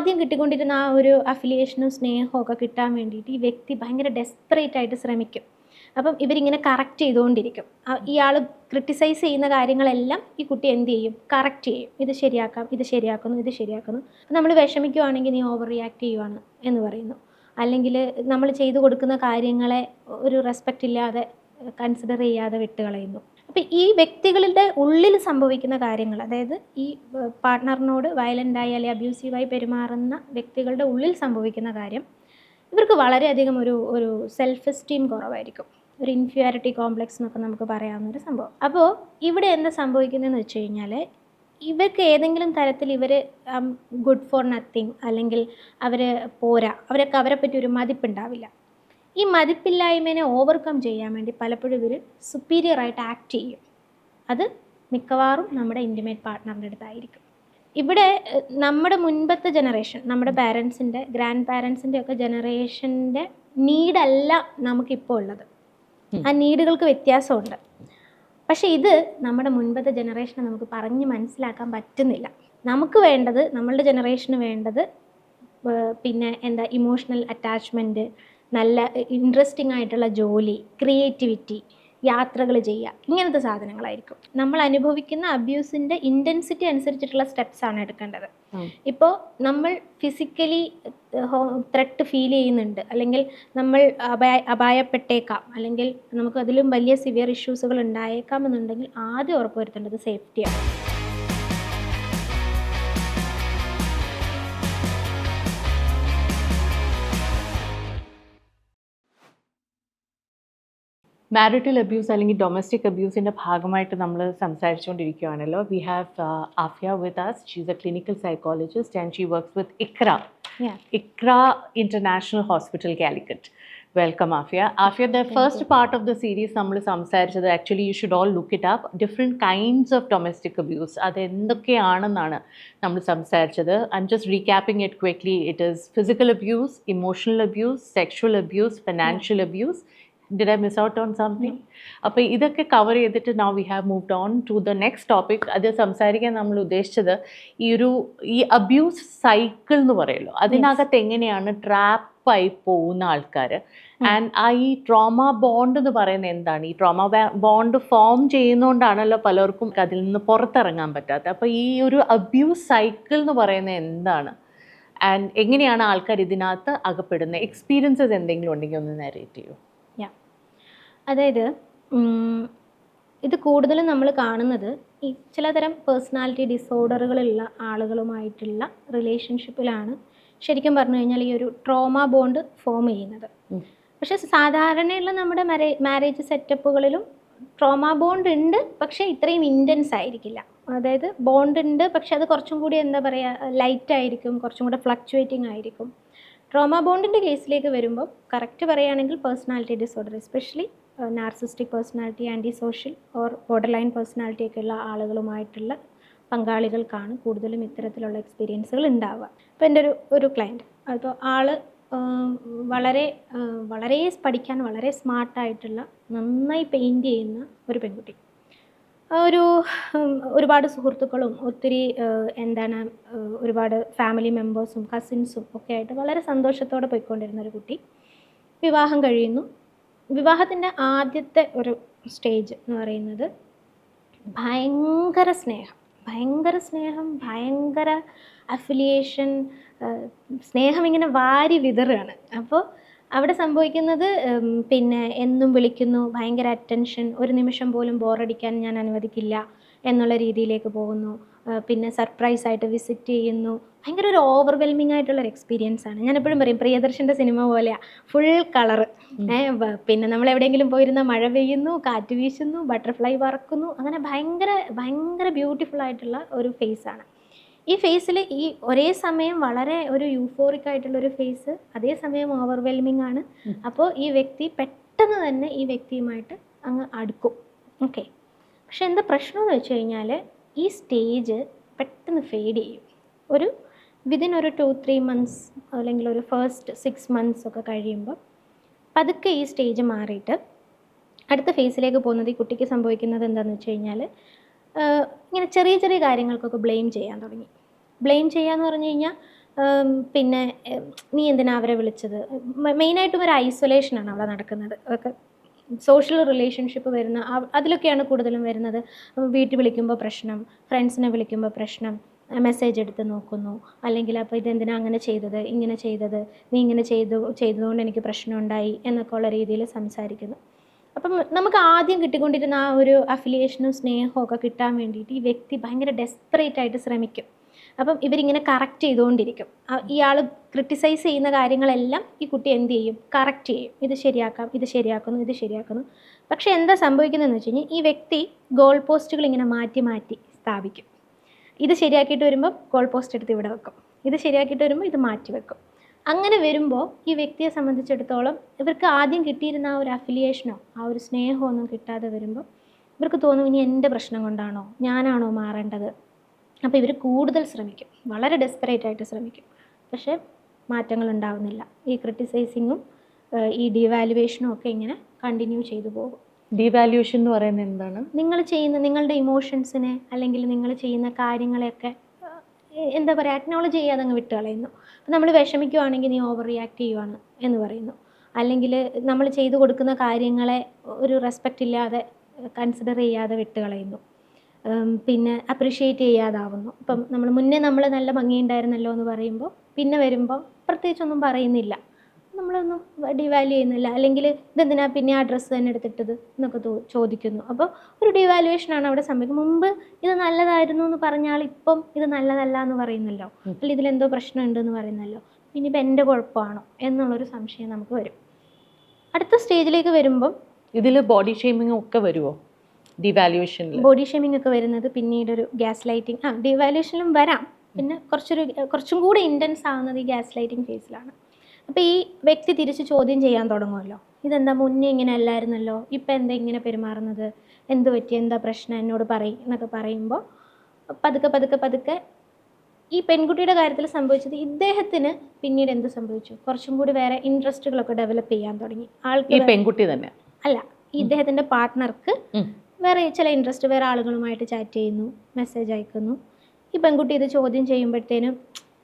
ആദ്യം കിട്ടിക്കൊണ്ടിരുന്ന ആ ഒരു അഫിലിയേഷനും സ്നേഹവും ഒക്കെ കിട്ടാൻ വേണ്ടിയിട്ട് ഈ വ്യക്തി ഭയങ്കര ഡെസ്പറേറ്റ് ആയിട്ട് ശ്രമിക്കും. അപ്പം ഇവരിങ്ങനെ കറക്റ്റ് ചെയ്തുകൊണ്ടിരിക്കും. ഇയാൾ ക്രിട്ടിസൈസ് ചെയ്യുന്ന കാര്യങ്ങളെല്ലാം ഈ കുട്ടി എന്ത് ചെയ്യും? കറക്റ്റ് ചെയ്യും. ഇത് ശരിയാക്കാം, ഇത് ശരിയാക്കുന്നു, ഇത് ശരിയാക്കുന്നു. നമ്മൾ വിഷമിക്കുവാണെങ്കിൽ നീ ഓവർ റിയാക്ട് ചെയ്യുവാണ് എന്ന് പറയുന്നു. അല്ലെങ്കിൽ നമ്മൾ ചെയ്തു കൊടുക്കുന്ന കാര്യങ്ങളെ ഒരു റെസ്പെക്റ്റ് ഇല്ലാതെ കൺസിഡർ ചെയ്യാതെ വിട്ടുകളയുന്നു. അപ്പോൾ ഈ വ്യക്തികളുടെ ഉള്ളിൽ സംഭവിക്കുന്ന കാര്യങ്ങൾ, അതായത് ഈ പാർട്ട്ണറിനോട് വയലൻ്റായി അല്ലെങ്കിൽ അബ്യൂസീവായി പെരുമാറുന്ന വ്യക്തികളുടെ ഉള്ളിൽ സംഭവിക്കുന്ന കാര്യം, ഇവർക്ക് വളരെയധികം ഒരു സെൽഫ് എസ്റ്റീം കുറവായിരിക്കും. ഒരു ഇൻഫീരിയോറിറ്റി കോംപ്ലക്സ് എന്നൊക്കെ നമുക്ക് പറയാവുന്നൊരു സംഭവം. അപ്പോൾ ഇവിടെ എന്താ സംഭവിക്കുന്നതെന്ന് വെച്ച് കഴിഞ്ഞാൽ, ഇവർക്ക് ഏതെങ്കിലും തരത്തിൽ ഇവർ ഗുഡ് ഫോർ നത്തിങ്, അല്ലെങ്കിൽ അവർ പോരാ, അവരൊക്കെ അവരെ പറ്റി ഒരു മതിപ്പുണ്ടാവില്ല. ഈ മതിപ്പില്ലായ്മേനെ ഓവർകം ചെയ്യാൻ വേണ്ടി പലപ്പോഴും ഇവർ സുപ്പീരിയറായിട്ട് ആക്ട് ചെയ്യും. അത് മിക്കവാറും നമ്മുടെ ഇൻറ്റിമേറ്റ് പാർട്ട്ണറിൻ്റെ അടുത്തായിരിക്കും. ഇവിടെ നമ്മുടെ മുൻപത്തെ ജനറേഷൻ, നമ്മുടെ പാരൻസിൻ്റെ, ഗ്രാൻഡ് പാരൻസിൻ്റെ ഒക്കെ ജനറേഷൻ്റെ നീഡല്ല നമുക്കിപ്പോൾ ഉള്ളത്. ആ നീഡുകൾക്ക് വ്യത്യാസമുണ്ട്. പക്ഷേ ഇത് നമ്മുടെ മുൻപത്തെ ജനറേഷനെ നമുക്ക് പറഞ്ഞ് മനസ്സിലാക്കാൻ പറ്റുന്നില്ല. നമുക്ക് വേണ്ടത്, നമ്മളുടെ ജനറേഷന് വേണ്ടത് പിന്നെ എന്താ, ഇമോഷണൽ അറ്റാച്ച്മെൻറ്റ്, നല്ല ഇൻട്രസ്റ്റിംഗ് ആയിട്ടുള്ള ജോലി, ക്രിയേറ്റിവിറ്റി, യാത്രകൾ ചെയ്യുക, ഇങ്ങനത്തെ സാധനങ്ങളായിരിക്കും. നമ്മൾ അനുഭവിക്കുന്ന അബ്യൂസിൻ്റെ ഇൻറ്റൻസിറ്റി അനുസരിച്ചിട്ടുള്ള സ്റ്റെപ്സാണ് എടുക്കേണ്ടത്. ഇപ്പോൾ നമ്മൾ ഫിസിക്കലി ത്രെട്ട് ഫീൽ ചെയ്യുന്നുണ്ട്, അല്ലെങ്കിൽ നമ്മൾ അപായപ്പെട്ടേക്കാം, അല്ലെങ്കിൽ നമുക്ക് അതിലും വലിയ സിവിയർ ഇഷ്യൂസുകൾ ഉണ്ടായേക്കാം എന്നുണ്ടെങ്കിൽ ആദ്യം ഉറപ്പുവരുത്തേണ്ടത് സേഫ്റ്റിയാണ്. മാരിറ്റൽ അബ്യൂസ് അല്ലെങ്കിൽ ഡൊമസ്റ്റിക് അബ്യൂസിൻ്റെ ഭാഗമായിട്ട് നമ്മൾ സംസാരിച്ചുകൊണ്ടിരിക്കുകയാണല്ലോ. We have Afiya with us. She is a clinical psychologist and she works with Iqra international hospital Calicut. Welcome Afiya. Afiya, the first part of the series നമ്മൾ സംസാരിച്ചത്, actually you should all look it up, different kinds of domestic abuse. അത് എന്തൊക്കെയാണെന്നാണ് നമ്മൾ സംസാരിച്ചത്. I am just recapping it quickly. It is physical abuse, emotional abuse, sexual abuse, financial abuse. Did I miss out on something? അപ്പോൾ ഇതൊക്കെ cover ചെയ്തിട്ട് now we have moved on to the next topic. അത് സംസാരിക്കാൻ നമ്മൾ ഉദ്ദേശിച്ചത് ഈ abuse cycle എന്ന് പറയുമല്ലോ, അതിനകത്ത് എങ്ങനെയാണ് ട്രാപ്പായി പോകുന്ന ആൾക്കാർ. ആൻഡ് ഈ ട്രോമ ബോണ്ട് എന്ന് പറയുന്നത് എന്താണ്? ഈ ട്രോമ ബോണ്ട് ഫോം ചെയ്യുന്നതുകൊണ്ടാണല്ലോ പലർക്കും അതിൽ നിന്ന് പുറത്തിറങ്ങാൻ പറ്റാത്തത്. അപ്പോൾ ഈ ഒരു അബ്യൂസ് സൈക്കിൾ എന്ന് പറയുന്നത് എന്താണ്, ആൻഡ് എങ്ങനെയാണ് ആൾക്കാർ ഇതിനകത്ത് അകപ്പെടുന്നത്? എക്സ്പീരിയൻസസ് എന്തെങ്കിലും ഉണ്ടെങ്കിൽ ഒന്ന് നരേറ്റ് ചെയ്യൂ. അതായത് ഇത് കൂടുതലും നമ്മൾ കാണുന്നത് ഈ ചിലതരം പേഴ്സണാലിറ്റി ഡിസോർഡറുകളുള്ള ആളുകളുമായിട്ടുള്ള റിലേഷൻഷിപ്പിലാണ് ശരിക്കും പറഞ്ഞു കഴിഞ്ഞാൽ ഈ ഒരു ട്രോമ ബോണ്ട് ഫോം ചെയ്യുന്നത്. പക്ഷേ സാധാരണയുള്ള നമ്മുടെ മാരേജ് സെറ്റപ്പുകളിലും ട്രോമ ബോണ്ട് ഉണ്ട്, പക്ഷേ ഇത്രയും ഇൻറ്റൻസ് ആയിരിക്കില്ല. അതായത് ബോണ്ട് ഉണ്ട്, പക്ഷെ അത് കുറച്ചും കൂടി എന്താ പറയുക, ലൈറ്റ് ആയിരിക്കും, കുറച്ചും കൂടെ ഫ്ലക്ച്വേറ്റിംഗ് ആയിരിക്കും. ട്രോമ ബോണ്ടിൻ്റെ കേസിലേക്ക് വരുമ്പോൾ കറക്റ്റ് പറയുകയാണെങ്കിൽ personality disorder, especially narcissistic personality, antisocial or borderline personality ഒക്കെ ഉള്ള ആളുകളുമായിട്ടുള്ള പങ്കാളികൾക്കാണ് കൂടുതലും ഇത്തരത്തിലുള്ള എക്സ്പീരിയൻസുകൾ ഉണ്ടാവുക. ഇപ്പോൾ എൻ്റെ ഒരു ക്ലയൻറ്റ്, അപ്പോൾ ആൾ വളരെ പഠിക്കാൻ വളരെ സ്മാർട്ടായിട്ടുള്ള, നന്നായി പെയിൻറ്റ് ചെയ്യുന്ന ഒരു പെൺകുട്ടി. ഒരുപാട് സുഹൃത്തുക്കളും ഒത്തിരി ഒരുപാട് ഫാമിലി മെമ്പേഴ്സും കസിൻസും ഒക്കെ ആയിട്ട് വളരെ സന്തോഷത്തോടെ പോയിക്കൊണ്ടിരുന്ന ഒരു കുട്ടി വിവാഹം കഴിയുന്നു. വിവാഹത്തിൻ്റെ ആദ്യത്തെ ഒരു സ്റ്റേജ് എന്ന് പറയുന്നത് ഭയങ്കര സ്നേഹം, ഭയങ്കര അഫിലിയേഷൻ, സ്നേഹം ഇങ്ങനെ വാരി വിതറുകയാണ്. അപ്പോൾ അവിടെ സംഭവിക്കുന്നത് പിന്നെ എന്നും വിളിക്കുന്നു, ഭയങ്കര അറ്റൻഷൻ, ഒരു നിമിഷം പോലും ബോറടിക്കാൻ ഞാൻ അനുവദിക്കില്ല എന്നുള്ള രീതിയിലേക്ക് പോകുന്നു. പിന്നെ സർപ്രൈസായിട്ട് വിസിറ്റ് ചെയ്യുന്നു. ഭയങ്കര ഒരു ഓവർവെൽമിംഗ് ആയിട്ടുള്ളൊരു എക്സ്പീരിയൻസ് ആണ്. ഞാനെപ്പോഴും പറയും പ്രിയദർശൻ്റെ സിനിമ പോലെയാണ്, ഫുൾ കളറ്. പിന്നെ നമ്മൾ എവിടെയെങ്കിലും പോയിരുന്ന മഴ പെയ്യുന്നു, കാറ്റ് വീശുന്നു, ബട്ടർഫ്ലൈ പറക്കുന്നു, അങ്ങനെ ഭയങ്കര ബ്യൂട്ടിഫുൾ ആയിട്ടുള്ള ഒരു ഫേസാണ്. ഈ ഫേസിൽ ഈ ഒരേ സമയം വളരെ ഒരു യൂഫോറിക് ആയിട്ടുള്ളൊരു ഫേസ്, അതേസമയം ഓവർവെൽമിംഗ് ആണ്. അപ്പോൾ ഈ വ്യക്തി പെട്ടെന്ന് തന്നെ ഈ വ്യക്തിയുമായിട്ട് അങ്ങ് അടുക്കും. ഓക്കെ, പക്ഷെ എന്താ പ്രശ്നം എന്ന് വെച്ച് കഴിഞ്ഞാൽ ഈ സ്റ്റേജ് പെട്ടെന്ന് ഫെയ്ഡ് ചെയ്യും. വിതിൻ ഒരു 2-3 months അല്ലെങ്കിൽ ഒരു ഫസ്റ്റ് 6 months ഒക്കെ കഴിയുമ്പോൾ പതുക്കെ ഈ സ്റ്റേജ് മാറിയിട്ട് അടുത്ത ഫേസിലേക്ക് പോകുന്നത് ഈ കുട്ടിക്ക് സംഭവിക്കുന്നത് എന്താണെന്ന് വെച്ച് കഴിഞ്ഞാൽ ഇങ്ങനെ ചെറിയ കാര്യങ്ങൾക്കൊക്കെ ബ്ലെയിം ചെയ്യാൻ തുടങ്ങി. ബ്ലെയിം ചെയ്യാന്ന് പറഞ്ഞു കഴിഞ്ഞാൽ പിന്നെ നീ എന്തിനാ അവരെ വിളിച്ചത്, മെയിനായിട്ടും ഒരു ഐസൊലേഷനാണ് അവിടെ നടക്കുന്നത്. ഒക്കെ സോഷ്യൽ റിലേഷൻഷിപ്പ് വരുന്ന അതിലൊക്കെയാണ് കൂടുതലും വരുന്നത്. വീട്ടിൽ വിളിക്കുമ്പോൾ പ്രശ്നം, ഫ്രണ്ട്സിനെ വിളിക്കുമ്പോൾ പ്രശ്നം, മെസ്സേജ് എടുത്ത് നോക്കുന്നു, അല്ലെങ്കിൽ അപ്പോൾ ഇതെന്തിനാ അങ്ങനെ ചെയ്തത്, ഇങ്ങനെ ചെയ്തത്, നീ ഇങ്ങനെ ചെയ്തതുകൊണ്ട് എനിക്ക് പ്രശ്നമുണ്ടായി എന്നൊക്കെ ഉള്ള രീതിയിൽ സംസാരിക്കുന്നു. അപ്പം നമുക്ക് ആദ്യം കിട്ടിക്കൊണ്ടിരുന്ന ആ ഒരു അഫിലിയേഷനും സ്നേഹവും ഒക്കെ കിട്ടാൻ വേണ്ടിയിട്ട് ഈ വ്യക്തി ഭയങ്കര ഡെസ്പറേറ്റ് ആയിട്ട് ശ്രമിക്കും. അപ്പം ഇവരിങ്ങനെ കറക്റ്റ് ചെയ്തുകൊണ്ടിരിക്കും. ഇയാൾ ക്രിട്ടിസൈസ് ചെയ്യുന്ന കാര്യങ്ങളെല്ലാം ഈ കുട്ടി എന്ത് ചെയ്യും, കറക്റ്റ് ചെയ്യും. ഇത് ശരിയാക്കാം, ഇത് ശരിയാക്കുന്നു, ഇത് ശരിയാക്കുന്നു. പക്ഷേ എന്താ സംഭവിക്കുന്നതെന്ന് വെച്ച് കഴിഞ്ഞാൽ ഈ വ്യക്തി ഗോൾ പോസ്റ്റുകൾ ഇങ്ങനെ മാറ്റി മാറ്റി സ്ഥാപിക്കും. ഇത് ശരിയാക്കിയിട്ട് വരുമ്പോൾ ഗോൾ പോസ്റ്റ് എടുത്ത് ഇവിടെ വെക്കും, ഇത് ശരിയാക്കിയിട്ട് വരുമ്പോൾ ഇത് മാറ്റി വെക്കും. അങ്ങനെ വരുമ്പോൾ ഈ വ്യക്തിയെ സംബന്ധിച്ചിടത്തോളം ഇവർക്ക് ആദ്യം കിട്ടിയിരുന്ന ആ ഒരു അഫിലിയേഷനോ ആ ഒരു സ്നേഹമോ ഒന്നും കിട്ടാതെ വരുമ്പോൾ ഇവർക്ക് തോന്നും ഇനി എൻ്റെ പ്രശ്നം കൊണ്ടാണോ, ഞാനാണോ മാറേണ്ടത്. അപ്പോൾ ഇവർ കൂടുതൽ ശ്രമിക്കും, വളരെ ഡെസ്പറേറ്റ് ആയിട്ട് ശ്രമിക്കും. പക്ഷേ മാറ്റങ്ങൾ ഉണ്ടാവുന്നില്ല. ഈ ക്രിട്ടിസൈസിങ്ങും ഈ ഡീവാലുവേഷനും ഒക്കെ ഇങ്ങനെ കണ്ടിന്യൂ ചെയ്തു പോകും. ഡീവാലുവേഷൻ എന്ന് പറയുന്നത് എന്താണ്? നിങ്ങൾ ചെയ്യുന്ന നിങ്ങളുടെ ഇമോഷൻസിനെ അല്ലെങ്കിൽ നിങ്ങൾ ചെയ്യുന്ന കാര്യങ്ങളെയൊക്കെ എന്താ പറയുക, അക്നോളജ് ചെയ്യാതെ അങ്ങ് വിട്ട് കളയുന്നു. നമ്മൾ വിഷമിക്കുവാണെങ്കിൽ നീ ഓവർ റിയാക്ട് ചെയ്യുവാണ് എന്ന് പറയുന്നു. അല്ലെങ്കിൽ നമ്മൾ ചെയ്തു കൊടുക്കുന്ന കാര്യങ്ങളെ ഒരു റെസ്പെക്റ്റ് ഇല്ലാതെ കൺസിഡർ ചെയ്യാതെ വിട്ട് കളയുന്നു. പിന്നെ അപ്രിഷ്യേറ്റ് ചെയ്യാതാവുന്നു. ഇപ്പം മുന്നേ നമ്മൾ നല്ല ഭംഗിയുണ്ടായിരുന്നല്ലോ എന്ന് പറയുമ്പോൾ പിന്നെ വരുമ്പോൾ പ്രത്യേകിച്ചൊന്നും പറയുന്നില്ല, നമ്മളൊന്നും ഡിവാല്യൂ ചെയ്യുന്നില്ല. അല്ലെങ്കിൽ ഇതെന്തിനാ പിന്നെ ആ ഡ്രസ്സ് തന്നെ എടുത്തിട്ടത് എന്നൊക്കെ ചോദിക്കുന്നു. അപ്പോൾ ഒരു ഡിവാലുവേഷനാണ് അവിടെ സംഭവിക്കുന്നത്. മുമ്പ് ഇത് നല്ലതായിരുന്നു എന്ന് പറഞ്ഞാൽ ഇപ്പം ഇത് നല്ലതല്ല എന്ന് പറയുന്നല്ലോ, അല്ലെങ്കിൽ ഇതിലെന്തോ പ്രശ്നമുണ്ടെന്ന് പറയുന്നല്ലോ. പിന്നെ ഇപ്പം എൻ്റെ കുഴപ്പമാണോ എന്നുള്ളൊരു സംശയം നമുക്ക് വരും. അടുത്ത സ്റ്റേജിലേക്ക് വരുമ്പം ഇതിൽ ബോഡി ഷേമിംഗ് ഒക്കെ വരുമോ? ഡിവാലുവേഷനിൽ ബോഡി ഷേമിംഗ് ഒക്കെ വരുന്നത് പിന്നീടൊരു ഗ്യാസ് ലൈറ്റിംഗ്, ഡിവാലുവേഷനിലും വരാം. പിന്നെ കുറച്ചും കൂടെ ഇൻറ്റൻസ് ആവുന്നത് ഈ ഗ്യാസ് ലൈറ്റിംഗ് ഫേസിലാണ്. അപ്പോൾ ഈ വ്യക്തി തിരിച്ച് ചോദ്യം ചെയ്യാൻ തുടങ്ങുമല്ലോ, ഇതെന്താ മുന്നേ ഇങ്ങനെ അല്ലായിരുന്നല്ലോ, ഇപ്പം എന്താ ഇങ്ങനെ പെരുമാറുന്നത്, എന്ത് പറ്റി, എന്താ പ്രശ്നം, എന്നോട് പറയും എന്നൊക്കെ പറയുമ്പോൾ പതുക്കെ ഈ പെൺകുട്ടിയുടെ കാര്യത്തിൽ സംഭവിച്ചത് ഇദ്ദേഹത്തിന് പിന്നീട് എന്ത് സംഭവിച്ചു, കുറച്ചും കൂടി വേറെ ഇൻട്രസ്റ്റുകളൊക്കെ ഡെവലപ്പ് ചെയ്യാൻ തുടങ്ങി. ഈ പെൺകുട്ടി തന്നെ അല്ല, ഇദ്ദേഹത്തിൻ്റെ പാർട്ട്ണർക്ക് വേറെ ചില ഇൻട്രസ്റ്റ്, വേറെ ആളുകളുമായിട്ട് ചാറ്റ് ചെയ്യുന്നു, മെസ്സേജ് അയക്കുന്നു. ഈ പെൺകുട്ടി ഇത് ചോദ്യം ചെയ്യുമ്പോഴത്തേനും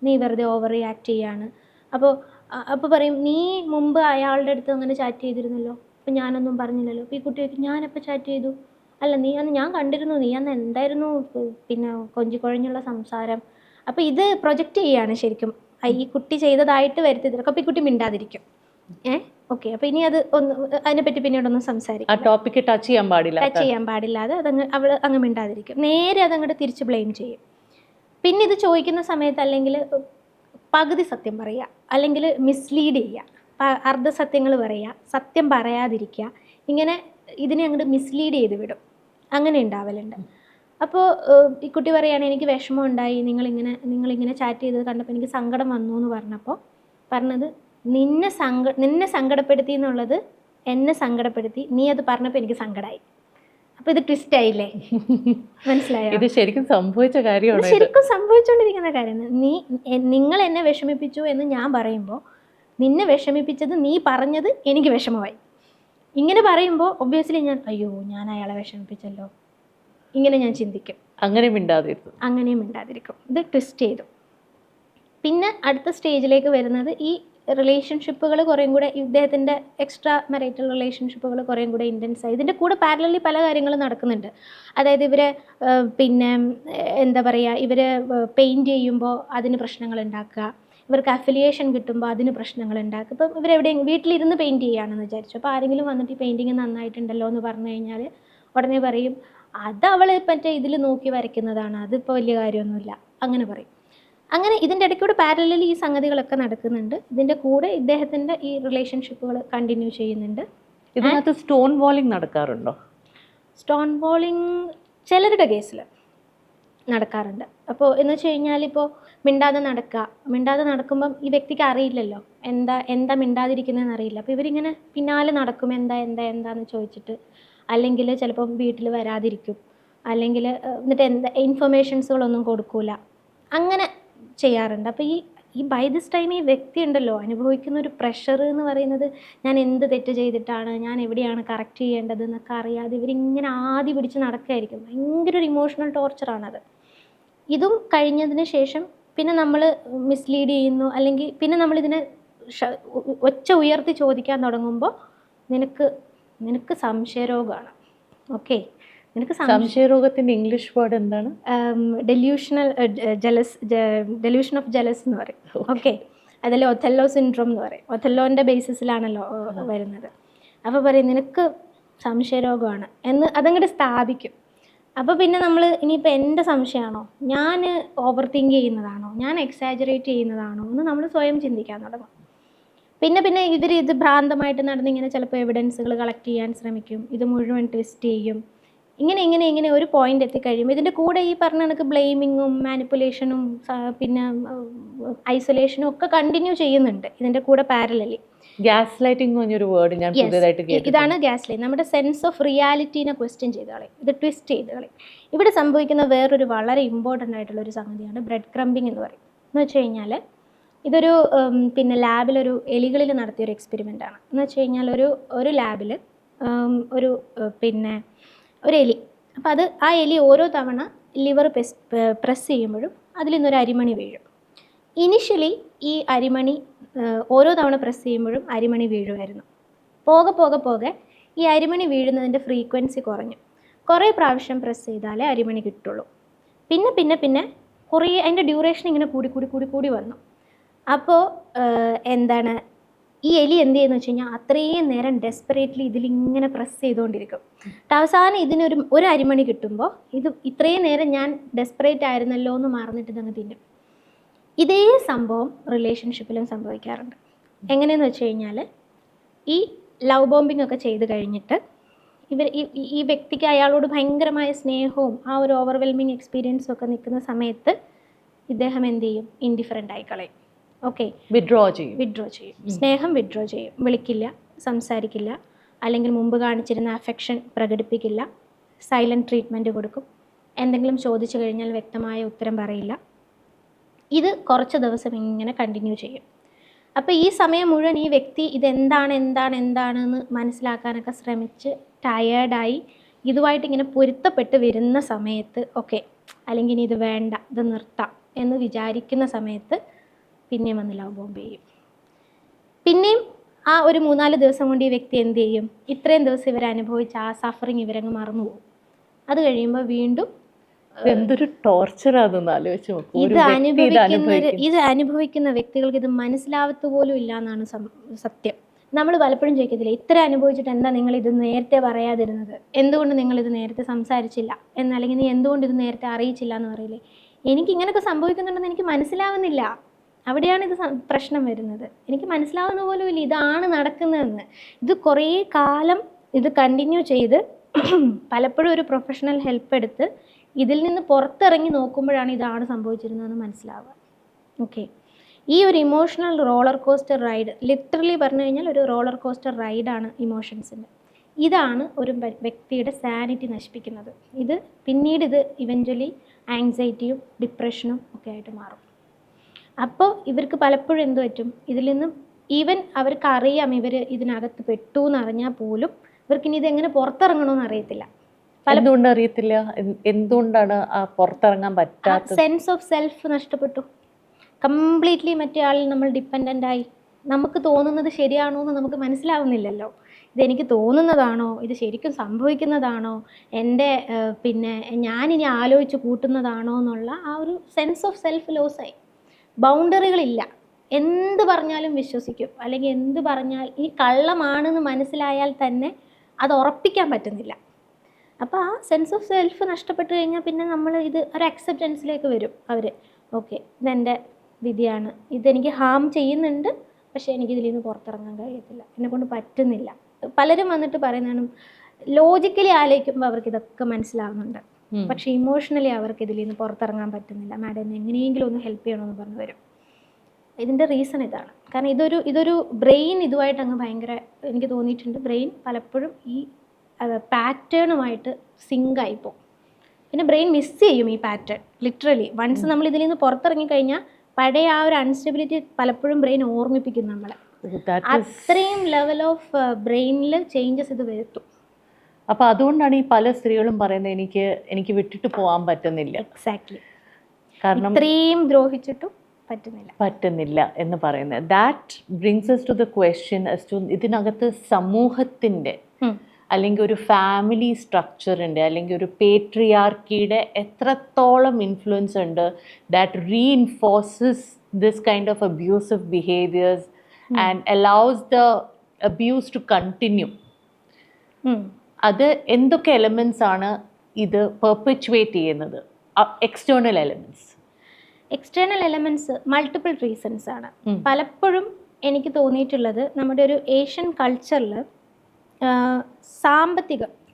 നീ വെറുതെ ഓവർ റിയാക്ട് ചെയ്യാണ്. അപ്പോൾ പറയും നീ മുമ്പ് അയാളുടെ അടുത്ത് അങ്ങനെ ചാറ്റ് ചെയ്തിരുന്നല്ലോ, അപ്പോൾ ഞാനൊന്നും പറഞ്ഞില്ലല്ലോ. അപ്പോൾ ഈ കുട്ടിക്ക് ഞാനെപ്പോൾ ചാറ്റ് ചെയ്തു, അല്ല നീ അന്ന് ഞാൻ കണ്ടിരുന്നു, നീ അന്ന് എന്തായിരുന്നു പിന്നെ കൊഞ്ചിക്കൊഴഞ്ഞുള്ള സംസാരം. അപ്പോൾ ഇത് പ്രൊജക്റ്റ് ചെയ്യാണ് ശരിക്കും ഈ കുട്ടി ചെയ്തതായിട്ട് വരുത്തി തീർക്കും. അപ്പോൾ ഈ കുട്ടി മിണ്ടാതിരിക്കും. ഓക്കെ, അപ്പോൾ ഇനി അത് അതിനെപ്പറ്റി പിന്നീടൊന്നും സംസാരിക്കും, ടോപ്പിക്ക് ടച്ച് ചെയ്യാൻ പാടില്ലാതെ അവൾ അങ്ങ് മിണ്ടാതിരിക്കും. നേരെ അതങ്ങോട്ട് തിരിച്ച് ബ്ലെയിം ചെയ്യും. പിന്നെ ഇത് ചോദിക്കുന്ന സമയത്ത് അല്ലെങ്കിൽ പകുതി സത്യം പറയുക, അല്ലെങ്കിൽ മിസ്ലീഡ് ചെയ്യുക, അർദ്ധസത്യങ്ങൾ പറയുക, സത്യം പറയാതിരിക്കുക, ഇങ്ങനെ ഇതിനെ അങ്ങോട്ട് മിസ്ലീഡ് ചെയ്ത് വിടും. അങ്ങനെ ഉണ്ടാവലുണ്ട്. അപ്പോൾ ഈ കുട്ടി പറയുകയാണ് എനിക്ക് വിഷമം ഉണ്ടായി, നിങ്ങളിങ്ങനെ ചാറ്റ് ചെയ്തത് കണ്ടപ്പോൾ എനിക്ക് സങ്കടം വന്നു എന്ന് പറഞ്ഞത് നിന്നെ സങ്കടപ്പെടുത്തി എന്നുള്ളത് എന്നെ സങ്കടപ്പെടുത്തി, നീ അത് പറഞ്ഞപ്പോൾ എനിക്ക് സങ്കടമായി. അപ്പോൾ ഇത് ട്വിസ്റ്റ് ആയില്ലേ, മനസ്സിലായോ? ഇത് ശരിക്കും സംഭവിച്ച കാര്യമാണ്, ശരിക്കും സംഭവിച്ചുകൊണ്ടിരിക്കുന്ന കാര്യമാണ്. നിങ്ങൾ എന്നെ വിഷമിപ്പിച്ചു എന്ന് ഞാൻ പറയുമ്പോൾ നിന്നെ വിഷമിപ്പിച്ചത് നീ പറഞ്ഞത് എനിക്ക് വിഷമമായി. ഇങ്ങനെ പറയുമ്പോൾ ഒബ്വിയസ്ലി ഞാൻ അയാളെ വിഷമിപ്പിച്ചല്ലോ, ഇങ്ങനെ ഞാൻ ചിന്തിക്കും. അങ്ങനെയും മിണ്ടാതിരിക്കും. ഇത് ട്വിസ്റ്റ് ചെയ്തു. പിന്നെ അടുത്ത സ്റ്റേജിലേക്ക് വരുന്നത് ഈ റിലേഷൻഷിപ്പുകൾ കുറേയും കൂടെ, ഇദ്ദേഹത്തിൻ്റെ എക്സ്ട്രാ മാരിറ്റൽ റിലേഷൻഷിപ്പുകൾ കുറേയും കൂടെ ഇൻറ്റൻസ് ആയി. ഇതിൻ്റെ കൂടെ പാരലലി പല കാര്യങ്ങളും നടക്കുന്നുണ്ട്. അതായത് ഇവരെ പിന്നെ എന്താ പറയുക, ഇവർ പെയിൻറ്റ് ചെയ്യുമ്പോൾ അതിന് പ്രശ്നങ്ങൾ ഉണ്ടാക്കുക, ഇവർക്ക് അഫിലിയേഷൻ കിട്ടുമ്പോൾ അതിന് പ്രശ്നങ്ങൾ ഉണ്ടാക്കുക. ഇപ്പം ഇവരെവിടെയും വീട്ടിലിരുന്ന് പെയിൻറ്റ് ചെയ്യുകയാണെന്ന് വിചാരിച്ചു. അപ്പോൾ ആരെങ്കിലും വന്നിട്ട് ഈ പെയിൻറ്റിങ് നന്നായിട്ടുണ്ടല്ലോ എന്ന് പറഞ്ഞു കഴിഞ്ഞാൽ ഉടനെ പറയും അത് അവൾ മറ്റേ ഇതിൽ നോക്കി വരയ്ക്കുന്നതാണ്, അതിപ്പോൾ വലിയ കാര്യമൊന്നുമില്ല, അങ്ങനെ പറയും. അങ്ങനെ ഇതിൻ്റെ ഇടയ്ക്കൂടെ പാരലലി ഈ സംഗതികളൊക്കെ നടക്കുന്നുണ്ട്. ഇതിൻ്റെ കൂടെ ഇദ്ദേഹത്തിൻ്റെ ഈ റിലേഷൻഷിപ്പുകൾ കണ്ടിന്യൂ ചെയ്യുന്നുണ്ട്. ഇതിനകത്ത് സ്റ്റോൺ വാളിംഗ് നടക്കാറുണ്ടോ? സ്റ്റോൺ വാളിംഗ് ചിലരുടെ കേസിൽ നടക്കാറുണ്ട്. അപ്പോൾ എന്ന് വെച്ച് കഴിഞ്ഞാൽ ഇപ്പോൾ മിണ്ടാതെ നടക്കുമ്പം ഈ വ്യക്തിക്ക് അറിയില്ലല്ലോ എന്താ മിണ്ടാതിരിക്കുന്നതെന്ന് അറിയില്ല. അപ്പോൾ ഇവരിങ്ങനെ പിന്നാലെ നടക്കും, എന്താന്ന് ചോദിച്ചിട്ട്. അല്ലെങ്കിൽ ചിലപ്പം വീട്ടിൽ വരാതിരിക്കും, അല്ലെങ്കിൽ എന്നിട്ട് ഇൻഫർമേഷൻസുകളൊന്നും കൊടുക്കൂല, അങ്ങനെ ചെയ്യാറുണ്ട്. അപ്പോൾ ഈ ബൈ ദിസ് ടൈം ഈ വ്യക്തി ഉണ്ടല്ലോ അനുഭവിക്കുന്ന ഒരു പ്രഷർ എന്ന് പറയുന്നത്, ഞാൻ എന്ത് തെറ്റ് ചെയ്തിട്ടാണ്, ഞാൻ എവിടെയാണ് കറക്റ്റ് ചെയ്യേണ്ടത് എന്നൊക്കെ അറിയാതെ ഇവരിങ്ങനെ പിടിച്ച് നടക്കുകയായിരിക്കും. ഭയങ്കര ഒരു ഇമോഷണൽ ടോർച്ചറാണത്. ഇതും കഴിഞ്ഞതിന് ശേഷം പിന്നെ നമ്മൾ മിസ്ലീഡ് ചെയ്യുന്നു, അല്ലെങ്കിൽ പിന്നെ നമ്മളിതിനെ ഒച്ച ഉയർത്തി ചോദിക്കാൻ തുടങ്ങുമ്പോൾ നിനക്ക് സംശയരോഗമാണ്. ഓക്കെ, നിനക്ക് സംശയരോഗത്തിൻ്റെ ഇംഗ്ലീഷ് വേർഡ് എന്താണ്? ഡെലൂഷൻ ഓഫ് ജലസ് എന്ന് പറയും. ഓക്കെ, അതിൽ ഒഥല്ലോ സിൻഡ്രോം എന്ന് പറയും. ഒഥല്ലോൻ്റെ ബേസിസിലാണല്ലോ വരുന്നത്. അപ്പോൾ പറയും നിനക്ക് സംശയരോഗമാണ് എന്ന് അതങ്ങോട്ട് സ്ഥാപിക്കും. അപ്പോൾ പിന്നെ നമ്മൾ ഇനിയിപ്പോൾ എൻ്റെ സംശയമാണോ, ഞാൻ ഓവർ തിങ്ക് ചെയ്യുന്നതാണോ, ഞാൻ എക്സാജറേറ്റ് ചെയ്യുന്നതാണോ എന്ന് നമ്മൾ സ്വയം ചിന്തിക്കാൻ തുടങ്ങും. പിന്നെ ഇത് ഭ്രാന്തമായിട്ട് നടന്നിങ്ങനെ ചിലപ്പോൾ എവിഡൻസുകൾ കളക്ട് ചെയ്യാൻ ശ്രമിക്കും, ഇത് മുഴുവൻ ട്വിസ്റ്റ് ചെയ്യും. ഇങ്ങനെ ഒരു പോയിന്റ് എത്തിക്കഴിയുമ്പോൾ ഇതിൻ്റെ കൂടെ ഈ പറഞ്ഞ കണക്ക് ബ്ലെയിമിങ്ങും മാനിപ്പുലേഷനും പിന്നെ ഐസൊലേഷനും ഒക്കെ കണ്ടിന്യൂ ചെയ്യുന്നുണ്ട് ഇതിൻ്റെ കൂടെ പാരലലി. ഗ്യാസ് ലൈറ്റിംഗ് എന്നൊരു വേർഡ് ഞാൻ പുതിയതായിട്ട് കേട്ടു. ഇതാണ് ഗ്യാസ് ലൈറ്റ്. നമ്മുടെ സെൻസ് ഓഫ് റിയാലിറ്റീനെ ക്വസ്റ്റ്യൻ ചെയ്ത് കളയും, ഇത് ട്വിസ്റ്റ് ചെയ്ത് കളയും. ഇവിടെ സംഭവിക്കുന്ന വേറൊരു വളരെ ഇമ്പോർട്ടൻ്റ് ആയിട്ടുള്ള ഒരു സംഗതിയാണ് ബ്രെഡ് ക്രംബിംഗ് എന്ന് പറയും. എന്ന് വെച്ച് കഴിഞ്ഞാൽ ഇതൊരു പിന്നെ ലാബിലൊരു എലികളിൽ നടത്തിയൊരു എക്സ്പെരിമെൻ്റ് ആണ്. എന്ന് വെച്ച് കഴിഞ്ഞാൽ ഒരു ലാബിൽ ഒരു എലി, അപ്പോൾ ആ എലി ഓരോ തവണ ലിവർ പ്രസ് ചെയ്യുമ്പോഴും അതിൽ നിന്നൊരു അരിമണി വീഴും. ഇനിഷ്യലി ഈ അരിമണി ഓരോ തവണ പ്രസ് ചെയ്യുമ്പോഴും അരിമണി വീഴുമായിരുന്നു. പോകെ ഈ അരിമണി വീഴുന്നതിൻ്റെ ഫ്രീക്വൻസി കുറഞ്ഞു. കുറേ പ്രാവശ്യം പ്രസ് ചെയ്താലേ അരിമണി കിട്ടുള്ളൂ. പിന്നെ കുറേ അതിൻ്റെ ഡ്യൂറേഷൻ ഇങ്ങനെ കൂടി വന്നു. അപ്പോൾ എന്താണ് ഈ എലി എന്ത് ചെയ്യുന്നു വെച്ച് കഴിഞ്ഞാൽ അത്രയും നേരം ഡെസ്പറേറ്റ്ലി ഇതിലിങ്ങനെ പ്രസ് ചെയ്തുകൊണ്ടിരിക്കും. അവസാനം ഇതിനൊരു അരിമണി കിട്ടുമ്പോൾ ഇത് ഇത്രയും നേരം ഞാൻ ഡെസ്പറേറ്റ് ആയിരുന്നല്ലോ എന്ന് മറന്നിട്ട് ഇതങ്ങ് തിന്നും. ഇതേ സംഭവം റിലേഷൻഷിപ്പിലും സംഭവിക്കാറുണ്ട്. എങ്ങനെയെന്ന് വെച്ച് കഴിഞ്ഞാൽ ഈ ലവ് ബോംബിംഗ് ഒക്കെ ചെയ്ത് കഴിഞ്ഞിട്ട് ഈ വ്യക്തിക്ക് അയാളോട് ഭയങ്കരമായ സ്നേഹവും ആ ഒരു ഓവർവെൽമിങ് എക്സ്പീരിയൻസും ഒക്കെ നിൽക്കുന്ന സമയത്ത് ഇദ്ദേഹം എന്ത് ചെയ്യും, ഇൻഡിഫറൻ്റ് ആയി കളയും. ഓക്കെ, വിഡ്രോ ചെയ്യും, സ്നേഹം വിഡ്രോ ചെയ്യും, വിളിക്കില്ല, സംസാരിക്കില്ല, അല്ലെങ്കിൽ മുമ്പ് കാണിച്ചിരുന്ന അഫെക്ഷൻ പ്രകടിപ്പിക്കില്ല, സൈലൻറ്റ് ട്രീറ്റ്മെൻറ്റ് കൊടുക്കും, എന്തെങ്കിലും ചോദിച്ചു കഴിഞ്ഞാൽ വ്യക്തമായ ഉത്തരം പറയില്ല. ഇത് കുറച്ച് ദിവസം ഇങ്ങനെ കണ്ടിന്യൂ ചെയ്യും. അപ്പോൾ ഈ സമയം മുഴുവൻ ഈ വ്യക്തി എന്താണെന്ന് മനസ്സിലാക്കാനൊക്കെ ശ്രമിച്ച് ടയേർഡായി ഇതുമായിട്ട് ഇങ്ങനെ പൊരുത്തപ്പെട്ട് വരുന്ന സമയത്ത് ഓക്കെ, അല്ലെങ്കിൽ ഇനി ഇത് വേണ്ട, ഇത് നിർത്താം എന്ന് വിചാരിക്കുന്ന സമയത്ത് പിന്നെയും വന്ന് ലവ് ബോംബ് ചെയ്യും. പിന്നെയും ആ ഒരു 3-4 ദിവസം കൊണ്ട് ഈ വ്യക്തി എന്ത് ചെയ്യും, ഇത്രയും ദിവസം ഇവരനുഭവിച്ച ആ സഫറിങ് ഇവരങ്ങ് മറന്നു പോകും. അത് കഴിയുമ്പോൾ വീണ്ടും എന്തൊരു ടോർച്ചർ അതൊന്ന് ആലോചിച്ച് നോക്കൂ. ഇത് അനുഭവിക്കുന്ന വ്യക്തികൾക്ക് ഇത് മനസ്സിലാവത്ത് പോലും ഇല്ല എന്നാണ് സത്യം. നമ്മൾ പലപ്പോഴും ചോദിക്കത്തില്ല, ഇത്ര അനുഭവിച്ചിട്ട് എന്താ നിങ്ങൾ ഇത് നേരത്തെ പറയാതിരുന്നത്, എന്തുകൊണ്ട് നിങ്ങളിത് നേരത്തെ സംസാരിച്ചില്ല എന്നല്ലെങ്കിൽ നീ എന്തുകൊണ്ട് ഇത് നേരത്തെ അറിയിച്ചില്ല എന്ന് പറയില്ലേ. എനിക്ക് ഇങ്ങനെയൊക്കെ സംഭവിക്കുന്നുണ്ടെന്ന് എനിക്ക് മനസ്സിലാവുന്നില്ല, അവിടെയാണ് ഇത് പ്രശ്നം വരുന്നത്. എനിക്ക് മനസ്സിലാവുന്ന പോലും ഇല്ല ഇതാണ് നടക്കുന്നതെന്ന്. ഇത് കുറേ കാലം ഇത് കണ്ടിന്യൂ ചെയ്ത് പലപ്പോഴും ഒരു പ്രൊഫഷണൽ ഹെൽപ്പ് എടുത്ത് ഇതിൽ നിന്ന് പുറത്തിറങ്ങി നോക്കുമ്പോഴാണ് ഇതാണ് സംഭവിച്ചിരുന്നതെന്ന് മനസ്സിലാവുക. ഓക്കെ, ഈ ഒരു emotional roller coaster ride, literally പറഞ്ഞു കഴിഞ്ഞാൽ ഒരു റോളർ കോസ്റ്റർ റൈഡാണ് ഇമോഷൻസിൻ്റെ. ഇതാണ് ഒരു വ്യക്തിയുടെ സാനിറ്റി നശിപ്പിക്കുന്നത്. പിന്നീട് ഇത് ഇവഞ്ച്വലി ആങ്സൈറ്റിയും ഡിപ്രഷനും ഒക്കെ ആയിട്ട് മാറും. അപ്പോൾ ഇവർക്ക് പലപ്പോഴും എന്ത് പറ്റും, ഇതിൽ നിന്നും ഈവൻ അവർക്ക് അറിയാം ഇവർ ഇതിനകത്ത് പെട്ടു എന്നറിഞ്ഞാൽ പോലും ഇവർക്കിനി ഇതെങ്ങനെ പുറത്തിറങ്ങണമെന്ന് അറിയത്തില്ല. പലതുകൊണ്ട് അറിയത്തില്ല, എന്തുകൊണ്ടാണ് പുറത്തിറങ്ങാൻ പറ്റാത്തത്. സെൻസ് ഓഫ് സെൽഫ് നഷ്ടപ്പെട്ടു കംപ്ലീറ്റ്ലി. മറ്റേ ആളിൽ നമ്മൾ ഡിപ്പെൻഡൻ്റ് ആയി. നമുക്ക് തോന്നുന്നത് ശരിയാണോ എന്ന് നമുക്ക് മനസ്സിലാവുന്നില്ലല്ലോ. ഇതെനിക്ക് തോന്നുന്നതാണോ, ഇത് ശരിക്കും സംഭവിക്കുന്നതാണോ, എൻ്റെ ഞാനിനി ആലോചിച്ച് കൂട്ടുന്നതാണോ എന്നുള്ള ആ ഒരു സെൻസ് ഓഫ് സെൽഫ് ലോസായി. ബൗണ്ടറികളില്ല, എന്ത് പറഞ്ഞാലും വിശ്വസിക്കും, അല്ലെങ്കിൽ എന്ത് പറഞ്ഞാൽ ഈ കള്ളമാണെന്ന് മനസ്സിലായാൽ തന്നെ അത് ഉറപ്പിക്കാൻ പറ്റുന്നില്ല. അപ്പോൾ ആ സെൻസ് ഓഫ് സെൽഫ് നഷ്ടപ്പെട്ട് കഴിഞ്ഞാൽ പിന്നെ നമ്മൾ ഇത് ഒരു അക്സെപ്റ്റൻസിലേക്ക് വരും. അവർ ഓക്കെ, ഇതെൻ്റെ വിധിയാണ്, ഇതെനിക്ക് ഹാം ചെയ്യുന്നുണ്ട്, പക്ഷേ എനിക്കിതിൽ നിന്ന് പുറത്തിറങ്ങാൻ കഴിയത്തില്ല, എന്നെക്കൊണ്ട് പറ്റുന്നില്ല. പലരും വന്നിട്ട് പറയുന്നതാണ് ലോജിക്കലി ആലോചിക്കുമ്പോൾ അവർക്ക് ഇതൊക്കെ മനസ്സിലാവുന്നുണ്ട്, പക്ഷേ ഇമോഷണലി അവർക്ക് ഇതിൽ നിന്ന് പുറത്തിറങ്ങാൻ പറ്റുന്നില്ല. മാഡം എന്നെ എങ്ങനെയെങ്കിലും ഒന്ന് ഹെൽപ്പ് ചെയ്യണമെന്ന് പറഞ്ഞു വരും. ഇതിൻ്റെ റീസൺ ഇതാണ്. കാരണം ഇതൊരു ബ്രെയിൻ ഇതുമായിട്ട് അങ്ങ് ഭയങ്കര, എനിക്ക് തോന്നിയിട്ടുണ്ട് ബ്രെയിൻ പലപ്പോഴും ഈ പാറ്റേണുമായിട്ട് സിങ്കായിപ്പോൾ. പിന്നെ ബ്രെയിൻ മിസ് ചെയ്യും ഈ പാറ്റേൺ ലിറ്ററലി. വൺസ് നമ്മൾ ഇതിൽ നിന്ന് പുറത്തിറങ്ങിക്കഴിഞ്ഞാൽ പഴയ ആ ഒരു അൺസ്റ്റെബിലിറ്റി പലപ്പോഴും ബ്രെയിൻ ഓർമ്മിപ്പിക്കും നമ്മളെ. അത്രയും ലെവൽ ഓഫ് ബ്രെയിനിൽ ചേഞ്ചസ് ഇത് വരുത്തും. അപ്പോൾ അതുകൊണ്ടാണ് ഈ പല സ്ത്രീകളും പറയുന്നത് എനിക്ക് വിട്ടിട്ട് പോകാൻ പറ്റുന്നില്ല. എക്സാക്ട്ലി. കാരണം ഇത്രയും ദ്രോഹിച്ചിട്ടും പറ്റുന്നില്ല എന്ന് പറയുന്നത്. That brings us to the question as to ഇതിനകത്ത് സമൂഹത്തിൻ്റെ അല്ലെങ്കിൽ ഒരു ഫാമിലി സ്ട്രക്ചറിൻ്റെ അല്ലെങ്കിൽ ഒരു പേട്രിയാർക്കിയുടെ എത്രത്തോളം ഇൻഫ്ലുവൻസ് ഉണ്ട് that reinforces this kind of abusive behaviours and allows the abuse to continue. അത് എന്തൊക്കെ എലമെൻറ്റ്സ് ആണ് ഇത് പെർപെച്വേറ്റ് ചെയ്യുന്നത്? എക്സ്റ്റേണൽ എലമെൻറ്റ്സ് മൾട്ടിപ്പിൾ റീസൺസ് ആണ്. പലപ്പോഴും എനിക്ക് തോന്നിയിട്ടുള്ളത് നമ്മുടെ ഒരു ഏഷ്യൻ കൾച്ചറിൽ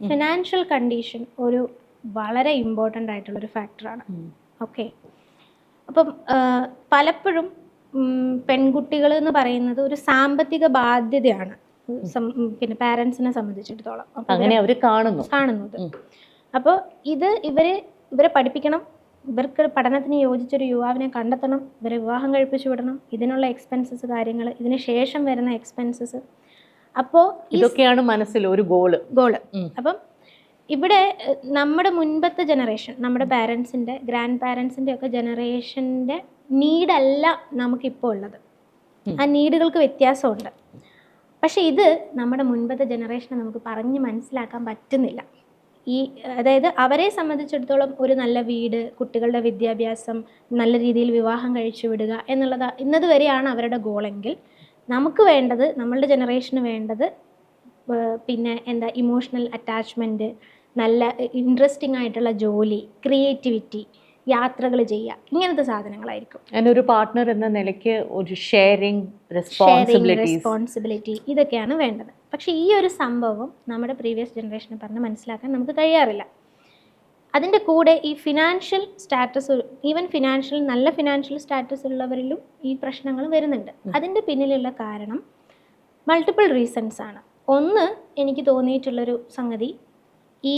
ഫിനാൻഷ്യൽ കണ്ടീഷൻ ഒരു വളരെ ഇമ്പോർട്ടൻ്റ് ആയിട്ടുള്ളൊരു ഫാക്ടറാണ്. ഓക്കെ, അപ്പം പലപ്പോഴും പെൺകുട്ടികൾ എന്ന് പറയുന്നത് ഒരു സാമ്പത്തിക ബാധ്യതയാണ് പിന്നെ പാരൻസിനെ സംബന്ധിച്ചിടത്തോളം അങ്ങനെ അവർ കാണുന്നത്. അപ്പോൾ ഇവരെ പഠിപ്പിക്കണം, ഇവർക്ക് പഠനത്തിന് യോജിച്ചൊരു യുവാവിനെ കണ്ടെത്തണം, ഇവരെ വിവാഹം കഴിപ്പിച്ചു വിടണം, ഇതിനുള്ള എക്സ്പെൻസസ് കാര്യങ്ങൾ, ഇതിന് ശേഷം വരുന്ന എക്സ്പെൻസസ്. അപ്പോൾ ഇതൊക്കെയാണ് മനസ്സിൽ ഒരു ഗോള്. അപ്പം ഇവിടെ നമ്മുടെ മുൻപത്തെ ജനറേഷൻ, നമ്മുടെ പാരൻസിൻ്റെ ഗ്രാൻഡ് പാരൻസിൻ്റെ ഒക്കെ ജനറേഷൻ്റെ നീഡല്ല നമുക്കിപ്പോൾ ഉള്ളത്. ആ നീഡുകൾക്ക് വ്യത്യാസമുണ്ട്. പക്ഷേ ഇത് നമ്മുടെ മുൻപത്തെ ജനറേഷനെ നമുക്ക് പറഞ്ഞ് മനസ്സിലാക്കാൻ പറ്റുന്നില്ല. അതായത് അവരെ സംബന്ധിച്ചിടത്തോളം ഒരു നല്ല വീട്, കുട്ടികളുടെ വിദ്യാഭ്യാസം, നല്ല രീതിയിൽ വിവാഹം കഴിച്ചു വിടുക എന്നുള്ളത് ഇന്നത് വരെയാണ് അവരുടെ ഗോളെങ്കിൽ, നമുക്ക് വേണ്ടത്, നമ്മളുടെ ജനറേഷന് വേണ്ടത് പിന്നെ ഇമോഷണൽ അറ്റാച്ച്മെൻറ്റ്, നല്ല ഇൻട്രസ്റ്റിംഗ് ആയിട്ടുള്ള ജോലി, ക്രിയേറ്റിവിറ്റി, യാത്രകൾ ചെയ്യുക, ഇങ്ങനത്തെ സാധനങ്ങളായിരിക്കും. ഒരു പാർട്ട്ണർ എന്ന നിലയ്ക്ക് ഒരു ഷെയറിംഗ് റെസ്പോൺസിബിലിറ്റി, ഇതൊക്കെയാണ് വേണ്ടത്. പക്ഷേ ഈ ഒരു സംഭവം നമ്മുടെ പ്രീവിയസ് ജനറേഷനെ പറഞ്ഞ് മനസ്സിലാക്കാൻ നമുക്ക് കഴിയാറില്ല. അതിൻ്റെ കൂടെ ഈ ഫിനാൻഷ്യൽ സ്റ്റാറ്റസ്, ഈവൻ നല്ല ഫിനാൻഷ്യൽ സ്റ്റാറ്റസ് ഉള്ളവരിലും ഈ പ്രശ്നങ്ങൾ വരുന്നുണ്ട്. അതിൻ്റെ പിന്നിലുള്ള കാരണം മൾട്ടിപ്പിൾ റീസൺസ് ആണ്. ഒന്ന്, എനിക്ക് തോന്നിയിട്ടുള്ളൊരു സംഗതി, ഈ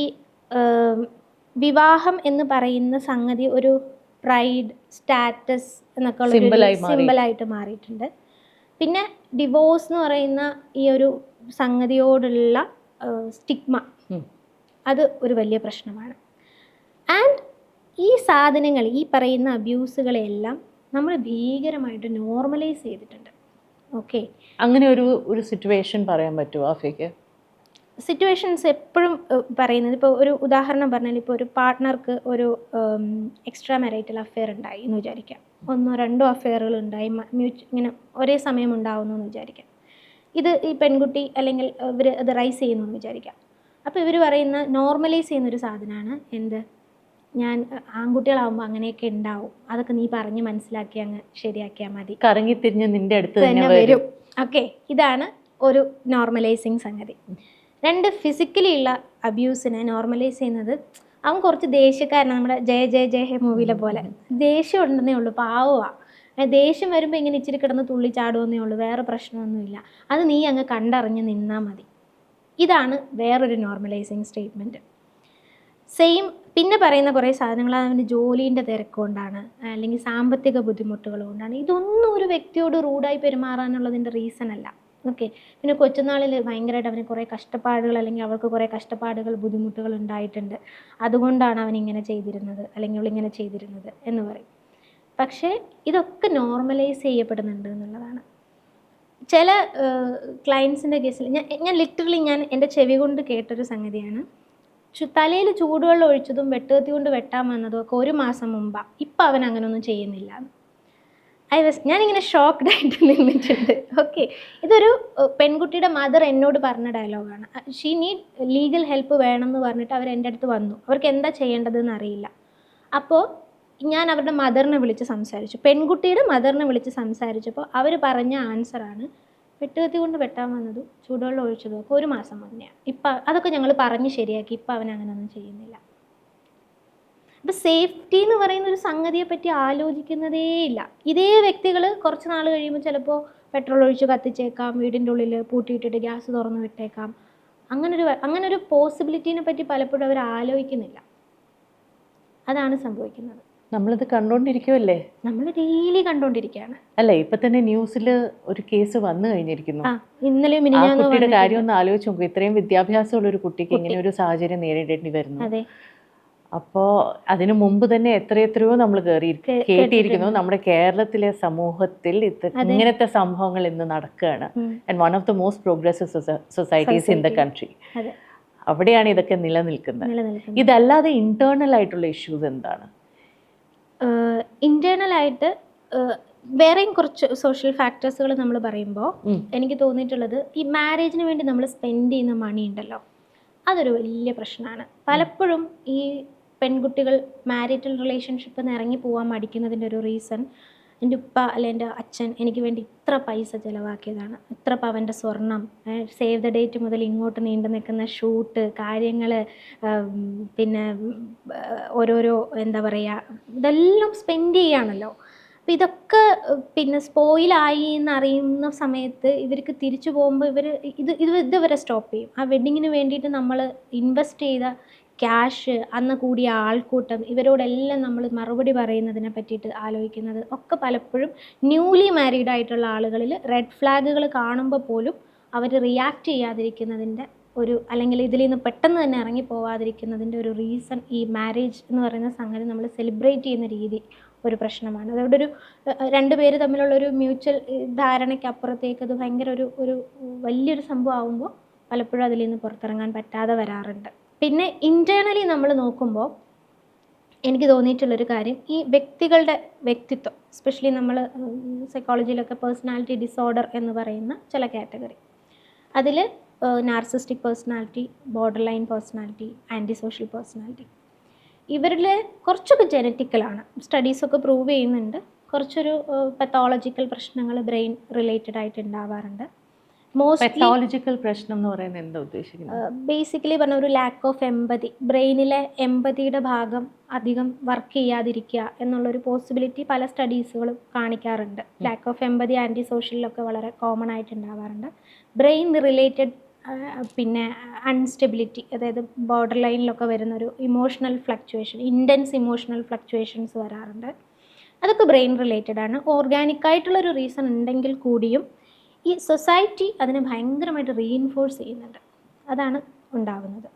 വിവാഹം എന്ന് പറയുന്ന സംഗതി ഒരു പ്രൈഡ്, സ്റ്റാറ്റസ് എന്നൊക്കെ ഉള്ള സിമ്പിളായിട്ട് മാറിയിട്ടുണ്ട്. പിന്നെ ഡിവോഴ്സ് എന്ന് പറയുന്ന ഈ ഒരു സംഗതിയോടുള്ള സ്റ്റിഗ്മ, അത് ഒരു വലിയ പ്രശ്നമാണ്. ആൻഡ് ഈ സാധനങ്ങൾ, ഈ പറയുന്ന അബ്യൂസുകളെല്ലാം നമ്മൾ ഭീകരമായിട്ട് നോർമലൈസ് ചെയ്തിട്ടുണ്ട്. ഓക്കെ, അങ്ങനെ ഒരു സിറ്റുവേഷൻ പറയാൻ പറ്റുമോ ആഫിക്ക്? സിറ്റുവേഷൻസ് എപ്പോഴും പറയുന്നത്, ഇപ്പോൾ ഒരു ഉദാഹരണം പറഞ്ഞാൽ, ഇപ്പോൾ ഒരു പാർട്ട്ണർക്ക് ഒരു എക്സ്ട്രാ മാരിറ്റൽ അഫെയർ ഉണ്ടായി എന്ന് വിചാരിക്കാം, 1-2 അഫെയറുകൾ ഉണ്ടായി, ഇങ്ങനെ ഒരേ സമയം ഉണ്ടാവുന്നു എന്ന് വിചാരിക്കാം. ഇത് ഈ പെൺകുട്ടി അല്ലെങ്കിൽ ഇവർ അത് റൈസ് ചെയ്യുന്നു എന്ന് വിചാരിക്കാം. അപ്പോൾ ഇവർ പറയുന്ന, നോർമലൈസ് ചെയ്യുന്നൊരു സാധനമാണ് ഞാൻ ആൺകുട്ടികളാവുമ്പോൾ അങ്ങനെയൊക്കെ ഉണ്ടാവും, അതൊക്കെ നീ പറഞ്ഞ് മനസ്സിലാക്കി അങ്ങ് ശരിയാക്കിയാൽ മതി, കറങ്ങി തിരിഞ്ഞ് നിൻ്റെ അടുത്ത് തന്നെ വരും. ഓക്കെ, ഇതാണ് ഒരു നോർമലൈസിങ് സംഗതി. 2, ഫിസിക്കലി ഉള്ള അബ്യൂസിനെ നോർമലൈസ് ചെയ്യുന്നത്, അവൻ കുറച്ച് ദേഷ്യക്കാരനാണ്, നമ്മുടെ ജയ ജയ ജയ ഹേ മൂവിയിലെ പോലെ ദേഷ്യം ഉണ്ടെന്നേ ഉള്ളൂ, പാവമാണ്, ദേഷ്യം വരുമ്പോൾ ഇങ്ങനെ ഇച്ചിരി കിടന്ന് തുള്ളി ചാടുമെന്നേ ഉള്ളൂ, വേറെ പ്രശ്നമൊന്നുമില്ല, അത് നീ അങ്ങ് കണ്ടറിഞ്ഞ് നിന്നാൽ മതി. ഇതാണ് വേറൊരു നോർമലൈസിങ് സ്റ്റേറ്റ്മെൻറ്റ്. സെയിം പിന്നെ പറയുന്ന കുറേ സാധനങ്ങൾ അവൻ്റെ ജോലീൻ്റെ തിരക്കുകൊണ്ടാണ്, അല്ലെങ്കിൽ സാമ്പത്തിക ബുദ്ധിമുട്ടുകൾ കൊണ്ടാണ്. ഇതൊന്നും ഒരു വ്യക്തിയോട് റൂഡായി പെരുമാറാനുള്ളതിൻ്റെ റീസൺ അല്ല. ഓക്കെ, പിന്നെ കൊച്ചുനാളിൽ ഭയങ്കരമായിട്ട് അവന് കുറേ കഷ്ടപ്പാടുകൾ, അല്ലെങ്കിൽ അവൾക്ക് കുറേ കഷ്ടപ്പാടുകൾ, ബുദ്ധിമുട്ടുകൾ ഉണ്ടായിട്ടുണ്ട്, അതുകൊണ്ടാണ് അവൻ ഇങ്ങനെ ചെയ്തിരുന്നത് അല്ലെങ്കിൽ അവളിങ്ങനെ ചെയ്തിരുന്നത് എന്ന് പറയും. പക്ഷേ ഇതൊക്കെ നോർമലൈസ് ചെയ്യപ്പെടുന്നുണ്ട് എന്നുള്ളതാണ്. ചില ക്ലയൻസിൻ്റെ കേസിൽ ഞാൻ ലിറ്ററലി എൻ്റെ ചെവി കൊണ്ട് കേട്ടൊരു സംഗതിയാണ്, തലയിൽ ചൂടുവെള്ളം ഒഴിച്ചതും വെട്ടുകത്തി കൊണ്ട് വെട്ടാൻ വന്നതും ഒക്കെ 1 മാസം മുമ്പാണ്, ഇപ്പം അവൻ അങ്ങനെയൊന്നും ചെയ്യുന്നില്ല. ഞാനിങ്ങനെ ഷോക്ക്ഡ് ആയിട്ട് നിന്നിട്ടുണ്ട്. ഓക്കെ, ഇതൊരു പെൺകുട്ടിയുടെ മദർ എന്നോട് പറഞ്ഞ ഡയലോഗാണ്. ഷീ നീഡ് ലീഗൽ ഹെൽപ്പ് വേണമെന്ന് പറഞ്ഞിട്ട് അവർ എൻ്റെ അടുത്ത് വന്നു, അവർക്ക് എന്താ ചെയ്യേണ്ടതെന്ന് അറിയില്ല. അപ്പോൾ ഞാൻ അവരുടെ മദറിനെ വിളിച്ച് സംസാരിച്ചു, പെൺകുട്ടിയുടെ മദറിനെ വിളിച്ച് സംസാരിച്ചപ്പോൾ അവർ പറഞ്ഞ ആൻസറാണ്, വെട്ടുകത്തി കൊണ്ട് വെട്ടാൻ വന്നതും ചൂടുവെള്ളം ഒഴിച്ചതും ഒക്കെ 1 മാസം മുന്നെയാണ്, ഇപ്പം അതൊക്കെ ഞങ്ങൾ പറഞ്ഞ് ശരിയാക്കി, ഇപ്പം അവൻ അങ്ങനെയൊന്നും ചെയ്യുന്നില്ല. അപ്പോൾ സേഫ്റ്റി എന്ന് പറയുന്ന ഒരു സംഗതിയെ പറ്റി ആലോചിക്കുന്നതേ ഇല്ല. ഇതേ വ്യക്തികൾ കുറച്ച് നാൾ കഴിയുമ്പോൾ ചിലപ്പോൾ പെട്രോൾ ഒഴിച്ച് കത്തിച്ചേക്കാം, വീടിൻ്റെ ഉള്ളിൽ പൂട്ടിയിട്ടിട്ട് ഗ്യാസ് തുറന്ന് വിട്ടേക്കാം. അങ്ങനൊരു പോസിബിലിറ്റീനെ പറ്റി പലപ്പോഴും അവർ ആലോചിക്കുന്നില്ല. അതാണ് സംഭവിക്കുന്നത്. നമ്മളിത് കണ്ടോണ്ടിരിക്കുമല്ലേ? നമ്മൾ ഡെയിലി കണ്ടോണ്ടിരിക്കുകയാണ്. അല്ലേ, ഇപ്പൊ തന്നെ ന്യൂസിൽ ഒരു കേസ് വന്നു കഴിഞ്ഞിരിക്കുന്നു. ഇന്നലെയും കുട്ടിയുടെ കാര്യം ഒന്ന് ആലോചിച്ച് നോക്കും. ഇത്രയും വിദ്യാഭ്യാസമുള്ള ഒരു കുട്ടിക്ക് ഇങ്ങനെ ഒരു സാഹചര്യം നേരിടേണ്ടി വരുന്നു. അതെ, അപ്പോൾ അതിനു മുമ്പ് തന്നെ എത്രയോ നമ്മൾ കേട്ടിരിക്കുന്നു. നമ്മുടെ കേരളത്തിലെ സമൂഹത്തിൽ ഇങ്ങനത്തെ സംഭവങ്ങൾ ഇന്ന് നടക്കുകയാണ്. And one of the most progressive societies in the country. അവിടെയാണ് ഇതൊക്കെ നിലനിൽക്കുന്നത്. ഇതല്ലാതെ ഇന്റേണൽ ആയിട്ടുള്ള ഇഷ്യൂസ് എന്താണ്? ഇന്റേണൽ ആയിട്ട് വേറെയും കുറച്ച് സോഷ്യൽ ഫാക്ടേഴ്സുകൾ നമ്മൾ പറയുമ്പോൾ എനിക്ക് തോന്നിയിട്ടുള്ളത്, ഈ മാരേജിന് വേണ്ടി നമ്മൾ സ്പെൻഡ് ചെയ്യുന്ന മണി ഉണ്ടല്ലോ, അതൊരു വലിയ പ്രശ്നമാണ്. പലപ്പോഴും ഈ പെൺകുട്ടികൾ മാരിറ്റൽ റിലേഷൻഷിപ്പിൽ നിന്ന് ഇറങ്ങി പോകാൻ മടിക്കുന്നതിൻ്റെ ഒരു റീസൺ, എൻ്റെ ഉപ്പ അല്ലെ എൻ്റെ അച്ഛൻ എനിക്ക് വേണ്ടി ഇത്ര പൈസ ചിലവാക്കിയതാണ്, ഇത്ര പവൻ്റെ സ്വർണം, സേവ് ദ ഡേറ്റ് മുതൽ ഇങ്ങോട്ട് നീണ്ടു നിൽക്കുന്ന ഷൂട്ട് കാര്യങ്ങൾ, പിന്നെ ഓരോരോ എന്താ പറയുക, ഇതെല്ലാം സ്പെൻഡ് ചെയ്യുകയാണല്ലോ. അപ്പോൾ ഇതൊക്കെ പിന്നെ സ്പോയിലായി എന്നറിയുന്ന സമയത്ത് ഇവർക്ക് തിരിച്ചു പോകുമ്പോൾ ഇതുവരെ സ്റ്റോപ്പ് ചെയ്യും. ആ വെഡ്ഡിങ്ങിന് വേണ്ടിയിട്ട് നമ്മൾ ഇൻവെസ്റ്റ് ചെയ്ത ക്യാഷ്, അന്ന് കൂടിയ ആൾക്കൂട്ടം, ഇവരോടെല്ലാം നമ്മൾ മറുപടി പറയുന്നതിനെ പറ്റിയിട്ട് ആലോചിക്കുന്നത് ഒക്കെ പലപ്പോഴും ന്യൂലി മാരീഡ് ആയിട്ടുള്ള ആളുകളിൽ റെഡ് ഫ്ലാഗുകൾ കാണുമ്പോൾ പോലും അവർ റിയാക്ട് ചെയ്യാതിരിക്കുന്നതിൻ്റെ ഒരു, അല്ലെങ്കിൽ ഇതിൽ നിന്ന് പെട്ടെന്ന് തന്നെ ഇറങ്ങി പോവാതിരിക്കുന്നതിൻ്റെ ഒരു റീസൺ ഈ മാരേജ് എന്ന് പറയുന്ന സംഗതി നമ്മൾ സെലിബ്രേറ്റ് ചെയ്യുന്ന രീതി ഒരു പ്രശ്നമാണ്. അതുകൊണ്ട് ഒരു രണ്ടുപേര് തമ്മിലുള്ളൊരു മ്യൂച്വൽ ധാരണയ്ക്കപ്പുറത്തേക്ക് അത് ഭയങ്കര ഒരു വലിയൊരു സംഭവം ആകുമ്പോൾ പലപ്പോഴും അതിൽ നിന്ന് പുറത്തിറങ്ങാൻ പറ്റാതെ വരാറുണ്ട്. പിന്നെ ഇൻറ്റേർണലി നമ്മൾ നോക്കുമ്പോൾ എനിക്ക് തോന്നിയിട്ടുള്ളൊരു കാര്യം, ഈ വ്യക്തികളുടെ വ്യക്തിത്വം, എസ്പെഷ്യലി നമ്മൾ സൈക്കോളജിയിലൊക്കെ പേഴ്സണാലിറ്റി ഡിസോർഡർ എന്ന് പറയുന്ന ചില കാറ്റഗറി, അതിൽ narcissistic personality, borderline personality, antisocial personality, ഇവരിൽ കുറച്ചൊക്കെ ജനറ്റിക്കലാണ്, സ്റ്റഡീസൊക്കെ പ്രൂവ് ചെയ്യുന്നുണ്ട്. കുറച്ചൊരു പത്തോളജിക്കൽ പ്രശ്നങ്ങൾ ബ്രെയിൻ റിലേറ്റഡ് ആയിട്ട് ഉണ്ടാവാറുണ്ട്. പത്തോളജിക്കൽ പ്രശ്നം എന്ന് പറയുന്നത് എന്താ ഉദ്ദേശിക്കുന്നത്? ബേസിക്കലി പറഞ്ഞ ഒരു ലാക്ക് ഓഫ് എമ്പതി, ബ്രെയിനിലെ എമ്പതിയുടെ ഭാഗം അധികം വർക്ക് ചെയ്യാതിരിക്കുക എന്നുള്ളൊരു പോസിബിലിറ്റി പല സ്റ്റഡീസുകളും കാണിക്കാറുണ്ട്. ലാക്ക് ഓഫ് എമ്പതി ആൻറ്റി സോഷ്യലിലൊക്കെ വളരെ കോമൺ ആയിട്ട് ഉണ്ടാവാറുണ്ട്. ബ്രെയിൻ റിലേറ്റഡ് പിന്നെ അൺസ്റ്റെബിലിറ്റി, അതായത് ബോർഡർ ലൈനിലൊക്കെ വരുന്നൊരു emotional fluctuation, intense emotional fluctuations വരാറുണ്ട്. അതൊക്കെ ബ്രെയിൻ റിലേറ്റഡ് ആണ്. ഓർഗാനിക്കായിട്ടുള്ളൊരു റീസൺ ഉണ്ടെങ്കിൽ കൂടിയും ഈ സൊസൈറ്റി അതിനെ ഭയങ്കരമായിട്ട് റീഇൻഫോഴ്സ് ചെയ്യുന്നുണ്ട്, അതാണ് ഉണ്ടാകുന്നത്.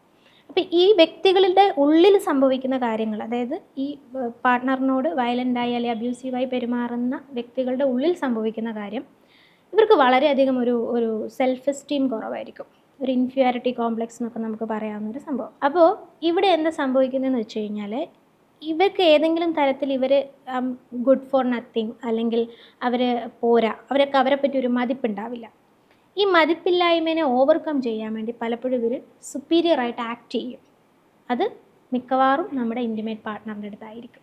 അപ്പോൾ ഈ വ്യക്തികളുടെ ഉള്ളിൽ സംഭവിക്കുന്ന കാര്യങ്ങൾ, അതായത് ഈ പാർട്ട്ണറിനോട് വയലൻ്റായി അല്ലെങ്കിൽ അബ്യൂസീവായി പെരുമാറുന്ന വ്യക്തികളുടെ ഉള്ളിൽ സംഭവിക്കുന്ന കാര്യം, ഇവർക്ക് വളരെയധികം ഒരു സെൽഫ് എസ്റ്റീം കുറവായിരിക്കും, ഒരു ഇൻഫീരിയോറിറ്റി കോംപ്ലക്സ് എന്നൊക്കെ നമുക്ക് പറയാവുന്നൊരു സംഭവം. അപ്പോൾ ഇവിടെ എന്താ സംഭവിക്കുന്നതെന്ന് വെച്ച് കഴിഞ്ഞാൽ, ഇവർക്ക് ഏതെങ്കിലും തരത്തിൽ ഇവർ ഗുഡ് ഫോർ നത്തിങ്, അല്ലെങ്കിൽ അവർ പോരാ, അവരൊക്കെ അവരെ പറ്റി ഒരു മതിപ്പുണ്ടാവില്ല. ഈ മതിപ്പില്ലായ്മേനെ ഓവർകം ചെയ്യാൻ വേണ്ടി പലപ്പോഴും ഇവർ സുപ്പീരിയറായിട്ട് ആക്ട് ചെയ്യും. അത് മിക്കവാറും നമ്മുടെ ഇൻറ്റിമേറ്റ് പാർട്ട്ണറിൻ്റെ അടുത്തായിരിക്കും.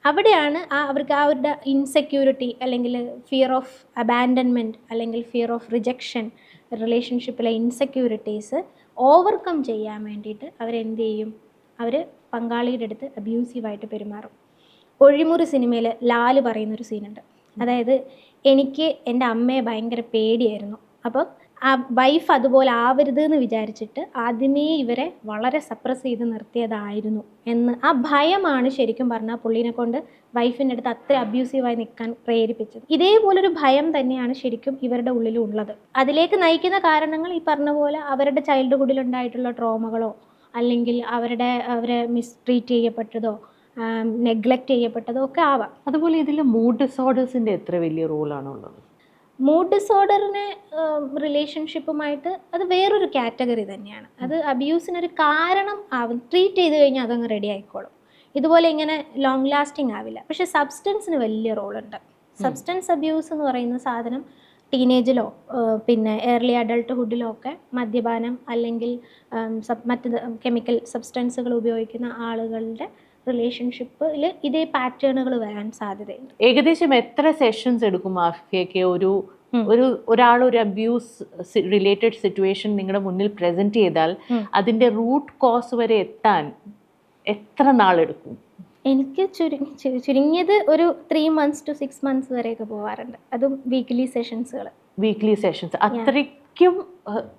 അവിടെയാണ് അവർക്ക് അവരുടെ ഇൻസെക്യൂരിറ്റി, അല്ലെങ്കിൽ ഫിയർ ഓഫ് അബാൻഡൻമെൻറ്റ്, അല്ലെങ്കിൽ ഫിയർ ഓഫ് റിജക്ഷൻ, റിലേഷൻഷിപ്പിലെ ഇൻസെക്യൂരിറ്റീസ് ഓവർകം ചെയ്യാൻ വേണ്ടിയിട്ട് അവരെന്ത് ചെയ്യും, അവർ പങ്കാളിയുടെ അടുത്ത് അബ്യൂസീവായിട്ട് പെരുമാറും. ഒഴിമുറി സിനിമയിൽ ലാല് പറയുന്നൊരു സീനുണ്ട്, അതായത് എനിക്ക് എൻ്റെ അമ്മയെ ഭയങ്കര പേടിയായിരുന്നു, അപ്പോൾ ആ വൈഫ് അതുപോലെ ആവരുത് എന്ന് വിചാരിച്ചിട്ട് ആദ്യമേ ഇവരെ വളരെ സപ്രസ് ചെയ്ത് നിർത്തിയതായിരുന്നു എന്ന്. ആ ഭയമാണ് ശരിക്കും പറഞ്ഞാൽ പുള്ളീനെ കൊണ്ട് വൈഫിൻ്റെ അടുത്ത് അത്ര അബ്യൂസീവായി നിൽക്കാൻ പ്രേരിപ്പിച്ചത്. ഇതേപോലൊരു ഭയം തന്നെയാണ് ശരിക്കും ഇവരുടെ ഉള്ളിലുള്ളത്. അതിലേക്ക് നയിക്കുന്ന കാരണങ്ങൾ ഈ പറഞ്ഞ പോലെ അവരുടെ ചൈൽഡ്ഹുഡിലുണ്ടായിട്ടുള്ള ട്രോമകളോ, അല്ലെങ്കിൽ അവരെ മിസ്ട്രീറ്റ് ചെയ്യപ്പെട്ടതോ, നെഗ്ലക്റ്റ് ചെയ്യപ്പെട്ടതോ ഒക്കെ ആവാം. അതുപോലെ ഇതിൽ മൂഡ് ഡിസോർഡേഴ്സിൻ്റെ എത്ര വലിയ റോളാണുള്ളത്? മൂഡ് ഡിസോർഡറിനെ റിലേഷൻഷിപ്പുമായിട്ട് അത് വേറൊരു കാറ്റഗറി തന്നെയാണ്. അത് അബ്യൂസിനൊരു കാരണം ആവും, ട്രീറ്റ് ചെയ്ത് കഴിഞ്ഞാൽ അതങ്ങ് റെഡി ആയിക്കോളും. ഇതുപോലെ ഇങ്ങനെ ലോങ് ലാസ്റ്റിംഗ് ആവില്ല. പക്ഷേ സബ്സ്റ്റൻസിന് വലിയ റോളുണ്ട്. സബ്സ്റ്റൻസ് അബ്യൂസ് എന്ന് പറയുന്ന സാധനം ടീനേജിലോ പിന്നെ ഏർലി അഡൾട്ട്ഹുഡിലോ ഒക്കെ മദ്യപാനം അല്ലെങ്കിൽ മറ്റ് കെമിക്കൽ സബ്സ്റ്റൻസുകൾ ഉപയോഗിക്കുന്ന ആളുകളുടെ റിലേഷൻഷിപ്പിൽ ഇതേ പാറ്റേണുകൾ വരാൻ സാധ്യതയുണ്ട്. ഏകദേശം എത്ര സെഷൻസ് എടുക്കും ആഫിയയ്ക്ക് ഒരാൾ ഒരു അബ്യൂസ് റിലേറ്റഡ് സിറ്റുവേഷൻ നിങ്ങളുടെ മുന്നിൽ പ്രസന്റ് ചെയ്താൽ അതിന്റെ റൂട്ട് കോസ് വരെ എത്താൻ എത്ര നാളെടുക്കും? എനിക്ക് ചുരുങ്ങിയത് ഒരു 3 months to 6 months വരെയൊക്കെ പോകാറുണ്ട്. അതും വീക്ക്ലി സെഷൻസുകൾ. അത്രയ്ക്കും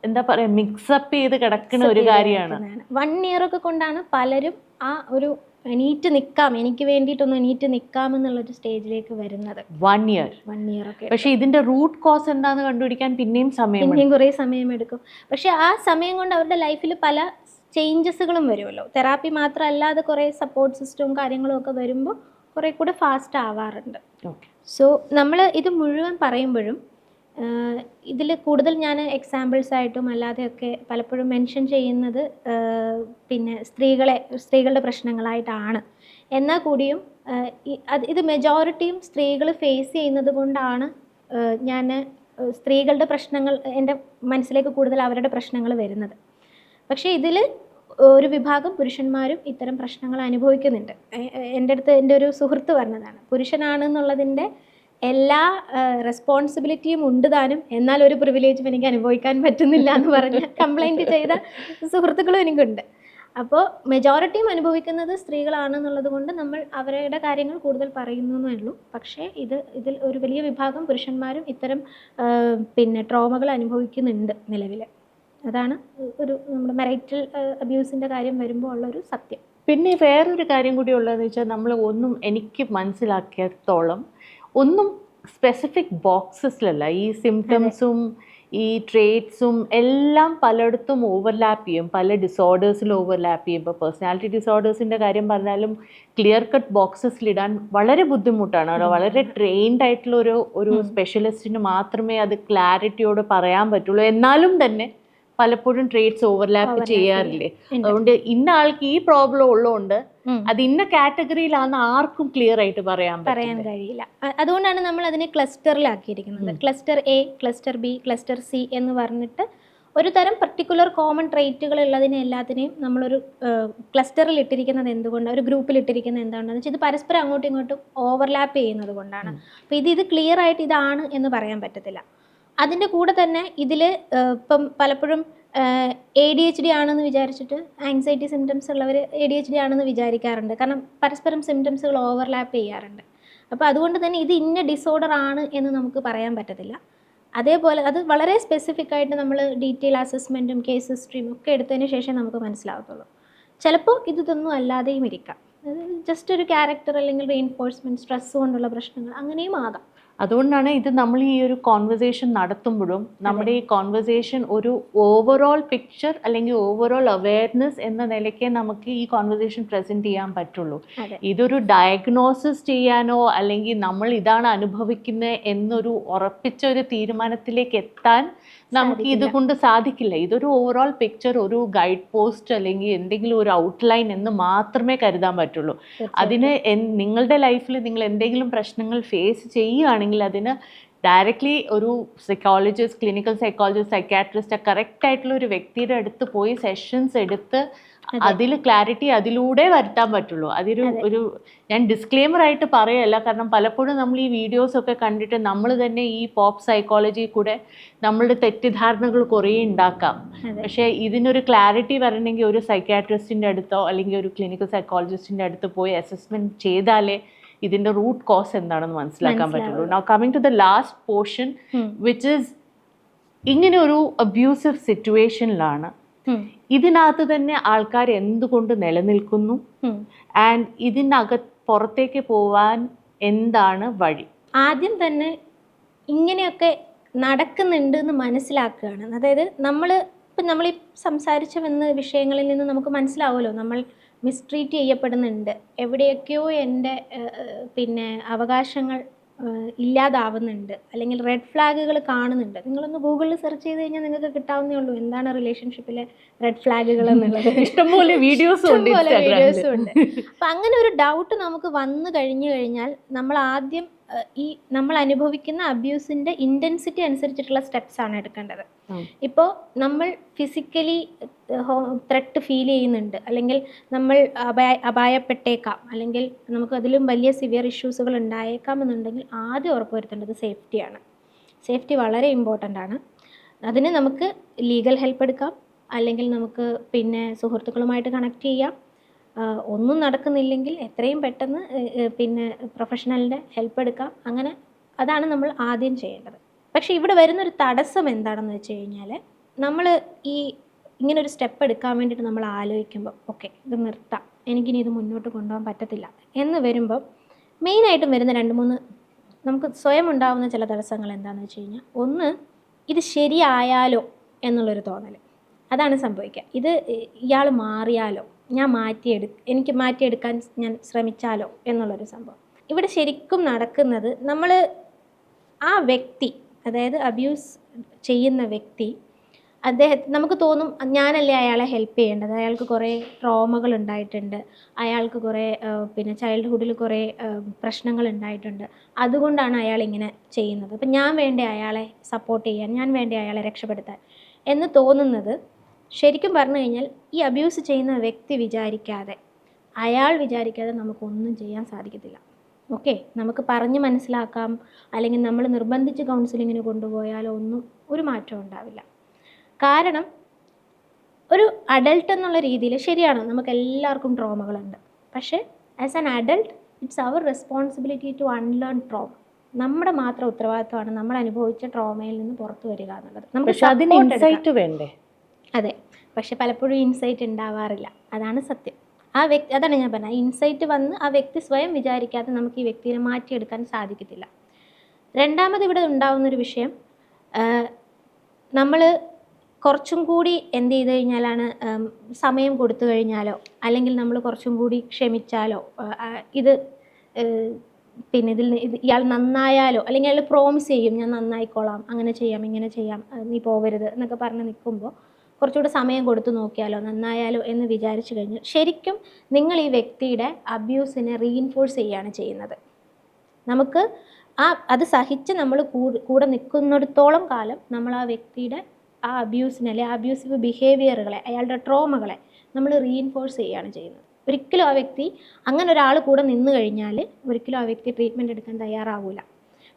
എന്താ പറയാ, മിക്സപ്പ് ചെയ്ത് കിടക്കുന്ന ഒരു കാര്യമാണ്. 1 year ഒക്കെ കൊണ്ടാണ് പലരും ആ ഒരു എണീറ്റ് നിൽക്കാം, എനിക്ക് വേണ്ടിയിട്ടൊന്ന് എണീറ്റ് നിൽക്കാം എന്നുള്ളൊരു സ്റ്റേജിലേക്ക് വരുന്നത്. 1 year ഒക്കെ. പക്ഷെ ഇതിന്റെ റൂട്ട് കോസ് എന്താന്ന് കണ്ടുപിടിക്കാൻ പിന്നെയും കുറേ സമയം എടുക്കും. പക്ഷെ ആ സമയം കൊണ്ട് അവരുടെ ലൈഫിൽ പല ചേഞ്ചസുകളും വരുമല്ലോ. തെറാപ്പി മാത്രമല്ലാതെ കുറേ സപ്പോർട്ട് സിസ്റ്റവും കാര്യങ്ങളും ഒക്കെ വരുമ്പോൾ കുറേ കൂടെ ഫാസ്റ്റ് ആവാറുണ്ട്. സോ നമ്മൾ ഇത് മുഴുവൻ പറയുമ്പോഴും ഇതിൽ കൂടുതൽ ഞാൻ എക്സാമ്പിൾസ് ആയിട്ടും അല്ലാതെയൊക്കെ പലപ്പോഴും മെൻഷൻ ചെയ്യുന്നത് പിന്നെ സ്ത്രീകളുടെ പ്രശ്നങ്ങളായിട്ടാണ്. എന്നാൽ കൂടിയും ഇത് മെജോറിറ്റിയും സ്ത്രീകൾ ഫേസ് ചെയ്യുന്നത് കൊണ്ടാണ് ഞാൻ സ്ത്രീകളുടെ പ്രശ്നങ്ങൾ എൻ്റെ മനസ്സിലേക്ക് കൂടുതൽ അവരുടെ പ്രശ്നങ്ങൾ വരുന്നത്. പക്ഷേ ഇതിൽ ഒരു വിഭാഗം പുരുഷന്മാരും ഇത്തരം പ്രശ്നങ്ങൾ അനുഭവിക്കുന്നുണ്ട്. എൻ്റെ അടുത്ത് എൻ്റെ ഒരു സുഹൃത്ത് പറഞ്ഞതാണ്, പുരുഷനാണെന്നുള്ളതിൻ്റെ എല്ലാ റെസ്പോൺസിബിലിറ്റിയും ഉണ്ട് താനും, എന്നാൽ ഒരു പ്രിവിലേജും എനിക്ക് അനുഭവിക്കാൻ പറ്റുന്നില്ല എന്ന് പറഞ്ഞ് കംപ്ലൈൻറ്റ് ചെയ്ത സുഹൃത്തുക്കളും എനിക്കുണ്ട്. അപ്പോൾ മെജോറിറ്റിയും അനുഭവിക്കുന്നത് സ്ത്രീകളാണെന്നുള്ളത് കൊണ്ട് നമ്മൾ അവരുടെ കാര്യങ്ങൾ കൂടുതൽ പറയുന്നു എന്നേ ഉള്ളൂ. പക്ഷേ ഇതിൽ ഒരു വലിയ വിഭാഗം പുരുഷന്മാരും ഇത്തരം പിന്നെ ട്രോമകൾ അനുഭവിക്കുന്നുണ്ട് നിലവിൽ. അതാണ് ഒരു നമ്മുടെ മെറൈറ്റൽ അബ്യൂസിൻ്റെ കാര്യം വരുമ്പോൾ ഉള്ളൊരു സത്യം. പിന്നെ വേറൊരു കാര്യം കൂടി ഉള്ളതെന്ന് വെച്ചാൽ, നമ്മൾ എനിക്ക് മനസ്സിലാക്കിയത്തോളം ഒന്നും സ്പെസിഫിക് ബോക്സസിലല്ല. ഈ സിംറ്റംസും ഈ ട്രേറ്റ്സും എല്ലാം പലയിടത്തും ഓവർലാപ്പ് ചെയ്യും, പല ഡിസോർഡേഴ്സിൽ ഓവർലാപ്പ് ചെയ്യും. ഇപ്പോൾ പേഴ്സണാലിറ്റി ഡിസോർഡേഴ്സിൻ്റെ കാര്യം പറഞ്ഞാലും ക്ലിയർ കട്ട് ബോക്സസിലിടാൻ വളരെ ബുദ്ധിമുട്ടാണ്. വളരെ ട്രെയിൻഡ് ആയിട്ടുള്ള ഒരു സ്പെഷ്യലിസ്റ്റിന് മാത്രമേ അത് ക്ലാരിറ്റിയോട് പറയാൻ പറ്റുള്ളൂ. എന്നാലും തന്നെ പലപ്പോഴും ട്രേറ്റ്സ് ഓവർലാപ്പ് ചെയ്യാറില്ലേ. അതുകൊണ്ട് ഇന്ന ആൾക്ക് ഈ പ്രോബ്ലം ഉള്ളതുകൊണ്ട് അത് ഇന്ന കാറ്റഗറിയിലാണെന്ന് ആർക്കും ക്ലിയർ ആയിട്ട് പറയാൻ കഴിയില്ല. അതുകൊണ്ടാണ് നമ്മൾ അതിനെ ക്ലസ്റ്ററിലാക്കിയിരിക്കുന്നത്. Cluster A, cluster B, cluster C എന്ന് പറഞ്ഞിട്ട് ഒരു തരം പർട്ടിക്കുലർ കോമൺ ട്രേറ്റുകൾ ഉള്ളതിനെ എല്ലാത്തിനെയും നമ്മളൊരു ക്ലസ്റ്ററിൽ ഇട്ടിരിക്കുന്നത് എന്തുകൊണ്ടാണ്, ഒരു ഗ്രൂപ്പിൽ ഇട്ടിരിക്കുന്നത് എന്താണെന്ന് വെച്ചാൽ ഇത് പരസ്പരം അങ്ങോട്ടും ഇങ്ങോട്ടും ഓവർലാപ്പ് ചെയ്യുന്നത് കൊണ്ടാണ്. അപ്പോൾ ഇത് ക്ലിയർ ആയിട്ട് ഇതാണ് എന്ന് പറയാൻ പറ്റത്തില്ല. അതിൻ്റെ കൂടെ തന്നെ ഇതിൽ ഇപ്പം പലപ്പോഴും ADHD ആണെന്ന് വിചാരിച്ചിട്ട് ആങ്സൈറ്റി സിംറ്റംസ് ഉള്ളവർ ADHD ആണെന്ന് വിചാരിക്കാറുണ്ട്. കാരണം പരസ്പരം സിംറ്റംസുകൾ ഓവർലാപ്പ് ചെയ്യാറുണ്ട്. അപ്പോൾ അതുകൊണ്ട് തന്നെ ഇത് ഇന്ന ഡിസോർഡർ ആണ് എന്ന് നമുക്ക് പറയാൻ പറ്റത്തില്ല. അതേപോലെ അത് വളരെ സ്പെസിഫിക് ആയിട്ട് നമ്മൾ ഡീറ്റെയിൽ അസസ്മെൻറ്റും കേസ് ഹിസ്റ്ററിയും ഒക്കെ എടുത്തതിന് ശേഷം നമുക്ക് മനസ്സിലാകത്തുള്ളൂ. ചിലപ്പോൾ ഇതൊന്നും അല്ലാതെയും ഇരിക്കാം. ജസ്റ്റ് ഒരു ക്യാരക്ടർ അല്ലെങ്കിൽ റീഇൻഫോഴ്സ്മെൻറ്റ്, സ്ട്രെസ് കൊണ്ടുള്ള പ്രശ്നങ്ങൾ അങ്ങനെയും ആകാം. അതുകൊണ്ടാണ് ഇത് നമ്മൾ ഈ ഒരു കോൺവെർസേഷൻ നടത്തുമ്പോഴും നമ്മുടെ ഈ കോൺവെർസേഷൻ ഒരു ഓവറോൾ പിക്ചർ അല്ലെങ്കിൽ ഓവറോൾ അവയർനെസ് എന്ന നിലയ്ക്ക് നമുക്ക് ഈ കോൺവെർസേഷൻ പ്രസൻറ്റ് ചെയ്യാൻ പറ്റുള്ളൂ. ഇതൊരു ഡയഗ്നോസിസ് ചെയ്യാനോ അല്ലെങ്കിൽ നമ്മൾ ഇതാണ് അനുഭവിക്കുന്നത് എന്നൊരു ഉറപ്പിച്ച ഒരു തീരുമാനത്തിലേക്ക് എത്താൻ നമുക്ക് ഇതുകൊണ്ട് സാധിക്കില്ല. ഇതൊരു ഓവറോൾ പിക്ചർ, ഒരു ഗൈഡ് പോസ്റ്റ് അല്ലെങ്കിൽ എന്തെങ്കിലും ഒരു ഔട്ട്ലൈൻ എന്ന് മാത്രമേ കരുതാൻ പറ്റുള്ളൂ. അതിന് നിങ്ങളുടെ ലൈഫിൽ നിങ്ങൾ എന്തെങ്കിലും പ്രശ്നങ്ങൾ ഫേസ് ചെയ്യുകയാണെങ്കിൽ അതിന് ഡയറക്റ്റ്ലി ഒരു psychologist, clinical psychologist, psychiatrist correct ആയിട്ടുള്ള ഒരു വ്യക്തിയുടെ അടുത്ത് പോയി സെഷൻസ് എടുത്ത് അതിൽ ക്ലാരിറ്റി അതിലൂടെ വരുത്താൻ പറ്റുള്ളൂ. ഒരു ഞാൻ ഡിസ്ക്ലെയിമർ ആയിട്ട് പറയല്ല, കാരണം പലപ്പോഴും നമ്മൾ ഈ വീഡിയോസൊക്കെ കണ്ടിട്ട് നമ്മൾ തന്നെ ഈ പോപ്പ് സൈക്കോളജി കൂടെ നമ്മളുടെ തെറ്റിദ്ധാരണകൾ കുറേ ഉണ്ടാക്കാം. പക്ഷേ ഇതിനൊരു ക്ലാരിറ്റി വരണമെങ്കിൽ ഒരു സൈക്കാട്രിസ്റ്റിൻ്റെ അടുത്തോ അല്ലെങ്കിൽ ഒരു ക്ലിനിക്കൽ സൈക്കോളജിസ്റ്റിൻ്റെ അടുത്ത് പോയി അസസ്മെൻറ്റ് ചെയ്താലേ ഇതിൻ്റെ റൂട്ട് കോസ് എന്താണെന്ന് മനസ്സിലാക്കാൻ പറ്റുള്ളൂ. Now coming to the last portion which is, ഇങ്ങനെ ഒരു അബ്യൂസീവ് സിറ്റുവേഷനിലാണ് ഇതിനകത്ത് തന്നെ ആൾക്കാർ എന്തുകൊണ്ട് നിലനിൽക്കുന്നു ആൻഡ് പുറത്തേക്ക് പോവാൻ എന്താണ് വഴി? ആദ്യം തന്നെ ഇങ്ങനെയൊക്കെ നടക്കുന്നുണ്ട് എന്ന് മനസ്സിലാക്കുകയാണ്. അതായത് നമ്മൾ ഈ സംസാരിച്ച വന്ന വിഷയങ്ങളിൽ നിന്ന് നമുക്ക് മനസ്സിലാവുമല്ലോ, നമ്മൾ മിസ്ട്രീറ്റ് ചെയ്യപ്പെടുന്നുണ്ട്, എവിടെയൊക്കെയോ എൻ്റെ അവകാശങ്ങൾ ഇല്ലാതാവുന്നുണ്ട്, അല്ലെങ്കിൽ റെഡ് ഫ്ലാഗുകൾ കാണുന്നുണ്ട്. നിങ്ങളൊന്ന് ഗൂഗിളിൽ സെർച്ച് ചെയ്ത് കഴിഞ്ഞാൽ നിങ്ങൾക്ക് കിട്ടാവുന്നേ ഉള്ളൂ എന്താണ് റിലേഷൻഷിപ്പിലെ റെഡ് ഫ്ലാഗുകൾ എന്നുള്ളത്. ഇഷ്ടംപോലെ വീഡിയോസും ഉണ്ട്. അപ്പം അങ്ങനെ ഒരു ഡൗട്ട് നമുക്ക് വന്നു കഴിഞ്ഞാൽ നമ്മൾ ആദ്യം നമ്മൾ അനുഭവിക്കുന്ന അബ്യൂസിൻ്റെ ഇൻറ്റൻസിറ്റി അനുസരിച്ചിട്ടുള്ള സ്റ്റെപ്സാണ് എടുക്കേണ്ടത്. ഇപ്പോൾ നമ്മൾ ഫിസിക്കലി ത്രെട്ട് ഫീൽ ചെയ്യുന്നുണ്ട്, അല്ലെങ്കിൽ നമ്മൾ അപായപ്പെട്ടേക്കാം, അല്ലെങ്കിൽ നമുക്ക് അതിലും വലിയ സിവിയർ ഇഷ്യൂസുകൾ ഉണ്ടായേക്കാം എന്നുണ്ടെങ്കിൽ ആദ്യം ഉറപ്പുവരുത്തേണ്ടത് സേഫ്റ്റിയാണ്. സേഫ്റ്റി വളരെ ഇമ്പോർട്ടൻ്റ് ആണ്. അതിന് നമുക്ക് ലീഗൽ ഹെൽപ്പ് എടുക്കാം, അല്ലെങ്കിൽ നമുക്ക് സുഹൃത്തുക്കളുമായിട്ട് കണക്ട് ചെയ്യാം. ഒന്നും നടക്കുന്നില്ലെങ്കിൽ എത്രയും പെട്ടെന്ന് പ്രൊഫഷണലിൻ്റെ ഹെൽപ്പ് എടുക്കാം. അങ്ങനെ അതാണ് നമ്മൾ ആദ്യം ചെയ്യേണ്ടത്. പക്ഷേ ഇവിടെ വരുന്നൊരു തടസ്സം എന്താണെന്ന് വെച്ച് കഴിഞ്ഞാൽ, നമ്മൾ ഇങ്ങനൊരു സ്റ്റെപ്പ് എടുക്കാൻ വേണ്ടിയിട്ട് നമ്മൾ ആലോചിക്കുമ്പോൾ ഓക്കെ ഇത് നിർത്താം, എനിക്കിനി ഇത് മുന്നോട്ട് കൊണ്ടുപോകാൻ പറ്റത്തില്ല എന്ന് വരുമ്പോൾ മെയിനായിട്ടും വരുന്ന 2-3 നമുക്ക് സ്വയം ഉണ്ടാകുന്ന ചില തടസ്സങ്ങൾ എന്താണെന്ന് വെച്ച് കഴിഞ്ഞാൽ, ഒന്ന് ഇത് ശരിയായാലോ എന്നുള്ളൊരു തോന്നൽ. അതാണ് സംഭവിക്കുക. ഇത് ഇയാൾ മാറിയാലോ, എനിക്ക് മാറ്റിയെടുക്കാൻ ഞാൻ ശ്രമിച്ചാലോ എന്നുള്ളൊരു സംഭവം. ഇവിടെ ശരിക്കും നടക്കുന്നത്, നമ്മൾ ആ വ്യക്തി, അതായത് അബ്യൂസ് ചെയ്യുന്ന വ്യക്തി, നമുക്ക് തോന്നും ഞാനല്ലേ അയാളെ ഹെൽപ്പ് ചെയ്യേണ്ടത്, അയാൾക്ക് കുറേ ട്രോമകൾ ഉണ്ടായിട്ടുണ്ട്, അയാൾക്ക് കുറേ പിന്നെ ചൈൽഡ്ഹുഡിൽ കുറേ പ്രശ്നങ്ങൾ ഉണ്ടായിട്ടുണ്ട്, അതുകൊണ്ടാണ് അയാൾ ഇങ്ങനെ ചെയ്യുന്നത്. അപ്പം ഞാൻ വേണ്ടേ അയാളെ സപ്പോർട്ട് ചെയ്യാൻ, ഞാൻ വേണ്ടേ അയാളെ രക്ഷപ്പെടുത്താൻ എന്ന് തോന്നുന്നത്, ശരിക്കും പറഞ്ഞു കഴിഞ്ഞാൽ ഈ അബ്യൂസ് ചെയ്യുന്ന വ്യക്തി വിചാരിക്കാതെ, അയാൾ വിചാരിക്കാതെ നമുക്കൊന്നും ചെയ്യാൻ സാധിക്കത്തില്ല. ഓക്കെ, നമുക്ക് പറഞ്ഞ് മനസ്സിലാക്കാം, അല്ലെങ്കിൽ നമ്മൾ നിർബന്ധിച്ച് കൗൺസിലിങ്ങിന് കൊണ്ടുപോയാലോ ഒന്നും ഒരു മാറ്റവും ഉണ്ടാവില്ല. കാരണം ഒരു അഡൾട്ട് എന്നുള്ള രീതിയിൽ ശരിയാണ്, നമുക്ക് എല്ലാവർക്കും ട്രോമകളുണ്ട്. പക്ഷേ as an adult it's our responsibility to unlearn trauma. നമ്മുടെ മാത്രം ഉത്തരവാദിത്വമാണ് നമ്മൾ അനുഭവിച്ച ട്രോമയിൽ നിന്ന് പുറത്തു വരിക എന്നുള്ളത്. നമുക്ക് ഇൻസൈറ്റ് വേണ്ടേ? അതെ, പക്ഷെ പലപ്പോഴും ഇൻസൈറ്റ് ഉണ്ടാവാറില്ല, അതാണ് സത്യം. അതാണ് ഞാൻ പറഞ്ഞത്, ഇൻസൈറ്റ് വന്ന് ആ വ്യക്തി സ്വയം വിചാരിക്കാതെ നമുക്ക് ഈ വ്യക്തിയെ മാറ്റിയെടുക്കാൻ സാധിക്കത്തില്ല. രണ്ടാമത് ഇവിടെ ഉണ്ടാവുന്നൊരു വിഷയം, നമ്മൾ കുറച്ചും കൂടി എന്ത് ചെയ്ത് കഴിഞ്ഞാലാണ്, സമയം കൊടുത്തു കഴിഞ്ഞാലോ, അല്ലെങ്കിൽ നമ്മൾ കുറച്ചും കൂടി ക്ഷമിച്ചാലോ, ഇത് പിന്നെ ഇയാൾ നന്നായാലോ, അല്ലെങ്കിൽ അയാൾ പ്രോമിസ് ചെയ്യും ഞാൻ നന്നായിക്കോളാം, അങ്ങനെ ചെയ്യാം ഇങ്ങനെ ചെയ്യാം, നീ പോവരുത് എന്നൊക്കെ പറഞ്ഞ് നിൽക്കുമ്പോൾ കുറച്ചുകൂടെ സമയം കൊടുത്തു നോക്കിയാലോ, നന്നായാലോ എന്ന് വിചാരിച്ചു കഴിഞ്ഞാൽ ശരിക്കും നിങ്ങൾ ഈ വ്യക്തിയുടെ അബ്യൂസിനെ റീഇൻഫോഴ്സ് ചെയ്യുകയാണ് ചെയ്യുന്നത്. നമുക്ക് അത് സഹിച്ച് നമ്മൾ കൂടെ നിൽക്കുന്നിടത്തോളം കാലം നമ്മൾ ആ വ്യക്തിയുടെ ആ അബ്യൂസിനെ, അല്ലെങ്കിൽ അബ്യൂസീവ് ബിഹേവിയറുകളെ, അയാളുടെ ട്രോമകളെ നമ്മൾ റീഇൻഫോഴ്സ് ചെയ്യുകയാണ് ചെയ്യുന്നത്. ഒരിക്കലും ആ വ്യക്തി, അങ്ങനെ ഒരാൾ കൂടെ നിന്ന് കഴിഞ്ഞാൽ ഒരിക്കലും ആ വ്യക്തി ട്രീറ്റ്മെൻറ്റ് എടുക്കാൻ തയ്യാറാവില്ല.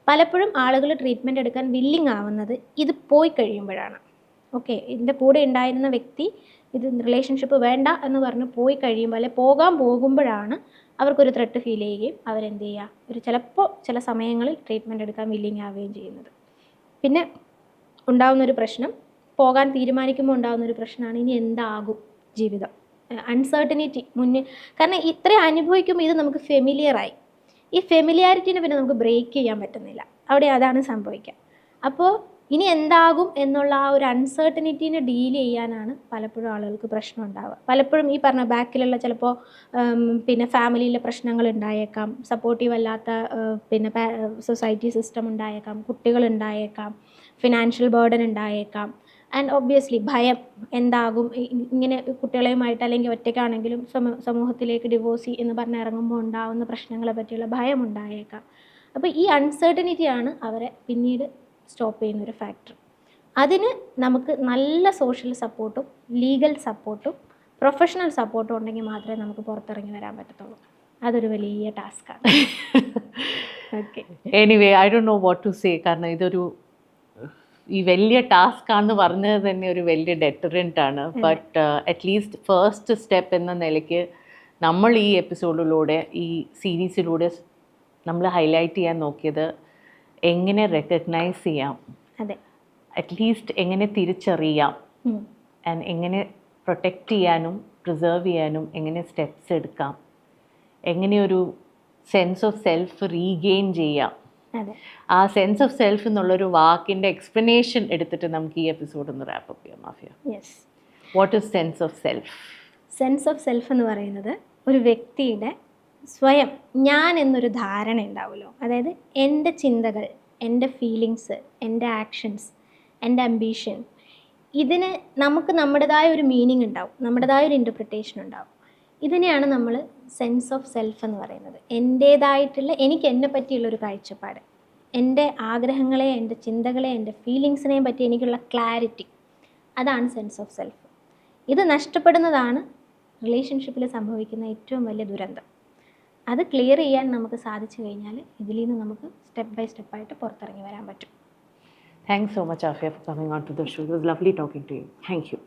പലപ്പോഴും ആളുകൾ ട്രീറ്റ്മെൻറ്റ് എടുക്കാൻ വില്ലിങ് ആവുന്നത് ഇത് പോയി കഴിയുമ്പോഴാണ്. ഓക്കെ, ഇതിൻ്റെ കൂടെ ഉണ്ടായിരുന്ന വ്യക്തി ഇത് റിലേഷൻഷിപ്പ് വേണ്ട എന്ന് പറഞ്ഞ് പോയി കഴിയുമ്പോൾ, അല്ലെങ്കിൽ പോകാൻ പോകുമ്പോഴാണ് അവർക്കൊരു ത്രെട്ട് ഫീൽ ചെയ്യുകയും അവരെന്ത് ചെയ്യുക, ചിലപ്പോൾ ചില സമയങ്ങളിൽ ട്രീറ്റ്മെൻറ്റ് എടുക്കാൻ വില്ലിങ് ആവുകയും ചെയ്യുന്നത്. പിന്നെ ഉണ്ടാകുന്നൊരു പ്രശ്നം, പോകാൻ തീരുമാനിക്കുമ്പോൾ ഉണ്ടാകുന്നൊരു പ്രശ്നമാണ് ഇനി എന്താകും ജീവിതം, അൺസർട്ടനിറ്റി മുന്നേ. കാരണം ഇത്രയും അനുഭവിക്കുമ്പോൾ ഇത് നമുക്ക് ഫെമിലിയറായി, ഈ ഫെമിലിയാരിറ്റിനെ പിന്നെ നമുക്ക് ബ്രേക്ക് ചെയ്യാൻ പറ്റുന്നില്ല. അതാണ് സംഭവിക്കുക. അപ്പോൾ ഇനി എന്താകും എന്നുള്ള ആ ഒരു അൺസർട്ടനിറ്റീനെ ഡീൽ ചെയ്യാനാണ് പലപ്പോഴും ആളുകൾക്ക് പ്രശ്നം ഉണ്ടാവുക. പലപ്പോഴും ഈ പറഞ്ഞ ബാക്കിലുള്ള ചിലപ്പോൾ പിന്നെ ഫാമിലിയിലെ പ്രശ്നങ്ങൾ ഉണ്ടായേക്കാം, സപ്പോർട്ടീവ് അല്ലാത്ത പിന്നെ സൊസൈറ്റി സിസ്റ്റം ഉണ്ടായേക്കാം, കുട്ടികൾ ഉണ്ടായേക്കാം, ഫിനാൻഷ്യൽ ബേർഡൻ ഉണ്ടായേക്കാം, ആൻഡ് ഒബ്വിയസ്ലി ഭയം, എന്താകും ഇങ്ങനെ കുട്ടികളെയുമായിട്ട്, അല്ലെങ്കിൽ ഒറ്റയ്ക്കാണെങ്കിലും സമൂഹത്തിലേക്ക് ഡിവോഴ്സ് എന്ന് പറഞ്ഞ് ഇറങ്ങുമ്പോൾ ഉണ്ടാകുന്ന പ്രശ്നങ്ങളെ പറ്റിയുള്ള ഭയം ഉണ്ടായേക്കാം. അപ്പോൾ ഈ അൺസർട്ടനിറ്റിയാണ് അവരെ പിന്നീട് സ്റ്റോപ്പ് ചെയ്യുന്നൊരു ഫാക്ടർ. അതിന് നമുക്ക് നല്ല സോഷ്യൽ സപ്പോർട്ടും ലീഗൽ സപ്പോർട്ടും പ്രൊഫഷണൽ സപ്പോർട്ടും ഉണ്ടെങ്കിൽ മാത്രമേ നമുക്ക് പുറത്തിറങ്ങി വരാൻ പറ്റത്തുള്ളൂ. അതൊരു വലിയ ടാസ്ക്കാണ്. Okay, anyway I don't know what to say. കാരണം ഇതൊരു ഈ വലിയ ടാസ്ക് ആണെന്ന് പറഞ്ഞത് തന്നെ ഒരു വലിയ ഡെറ്ററൻ്റ് ആണ്. ബട്ട് അറ്റ്ലീസ്റ്റ് ഫസ്റ്റ് സ്റ്റെപ്പ് എന്ന നിലയ്ക്ക് നമ്മൾ ഈ എപ്പിസോഡിലൂടെ, ഈ സീരീസിലൂടെ നമ്മൾ ഹൈലൈറ്റ് ചെയ്യാൻ നോക്കിയത് എങ്ങനെ റെക്കഗ്നൈസ് ചെയ്യാം, അതെ, അറ്റ്ലീസ്റ്റ് എങ്ങനെ തിരിച്ചറിയാം, ആൻഡ് എങ്ങനെ പ്രൊട്ടക്റ്റ് ചെയ്യാനും പ്രിസർവ് ചെയ്യാനും എങ്ങനെ സ്റ്റെപ്സ് എടുക്കാം, എങ്ങനെയൊരു സെൻസ് ഓഫ് സെൽഫ് റീഗെയിൻ ചെയ്യാം. ആ സെൻസ് ഓഫ് സെൽഫ് എന്നുള്ളൊരു വാക്കിൻ്റെ എക്സ്പ്ലനേഷൻ എടുത്തിട്ട് നമുക്ക് ഈ എപ്പിസോഡ് ഒന്ന് റാപ്പ് അപ്പ് ചെയ്യാം. Mafia, what is sense of self? Sense of self എന്ന് പറയുന്നത് ഒരു വ്യക്തിയുടെ സ്വയം ഞാൻ എന്നൊരു ധാരണ ഉണ്ടാവുമല്ലോ. അതായത് എൻ്റെ ചിന്തകൾ, എൻ്റെ ഫീലിങ്സ്, എൻ്റെ ആക്ഷൻസ്, എൻ്റെ അംബീഷൻ, ഇതിന് നമുക്ക് നമ്മുടേതായ ഒരു മീനിങ് ഉണ്ടാവും, നമ്മുടേതായ ഒരു ഇൻ്റർപ്രിട്ടേഷൻ ഉണ്ടാവും. ഇതിനെയാണ് നമ്മൾ സെൻസ് ഓഫ് സെൽഫ് എന്ന് പറയുന്നത്. എൻ്റേതായിട്ടുള്ള, എനിക്ക് എന്നെ പറ്റിയുള്ളൊരു കാഴ്ചപ്പാട്, എൻ്റെ ആഗ്രഹങ്ങളെ, എൻ്റെ ചിന്തകളെ, എൻ്റെ ഫീലിങ്സിനെയും പറ്റി എനിക്കുള്ള ക്ലാരിറ്റി, അതാണ് സെൻസ് ഓഫ് സെൽഫ്. ഇത് നഷ്ടപ്പെടുന്നതാണ് റിലേഷൻഷിപ്പിൽ സംഭവിക്കുന്ന ഏറ്റവും വലിയ ദുരന്തം. അത് ക്ലിയർ ചെയ്യാൻ നമുക്ക് സാധിച്ചു കഴിഞ്ഞാൽ ഇതിൽ നിന്ന് നമുക്ക് സ്റ്റെപ്പ് ബൈ സ്റ്റെപ്പായിട്ട് പുറത്തിറങ്ങി വരാൻ പറ്റും. Thanks so much, Afia, for coming on to the show. It was lovely talking to you. Thank you.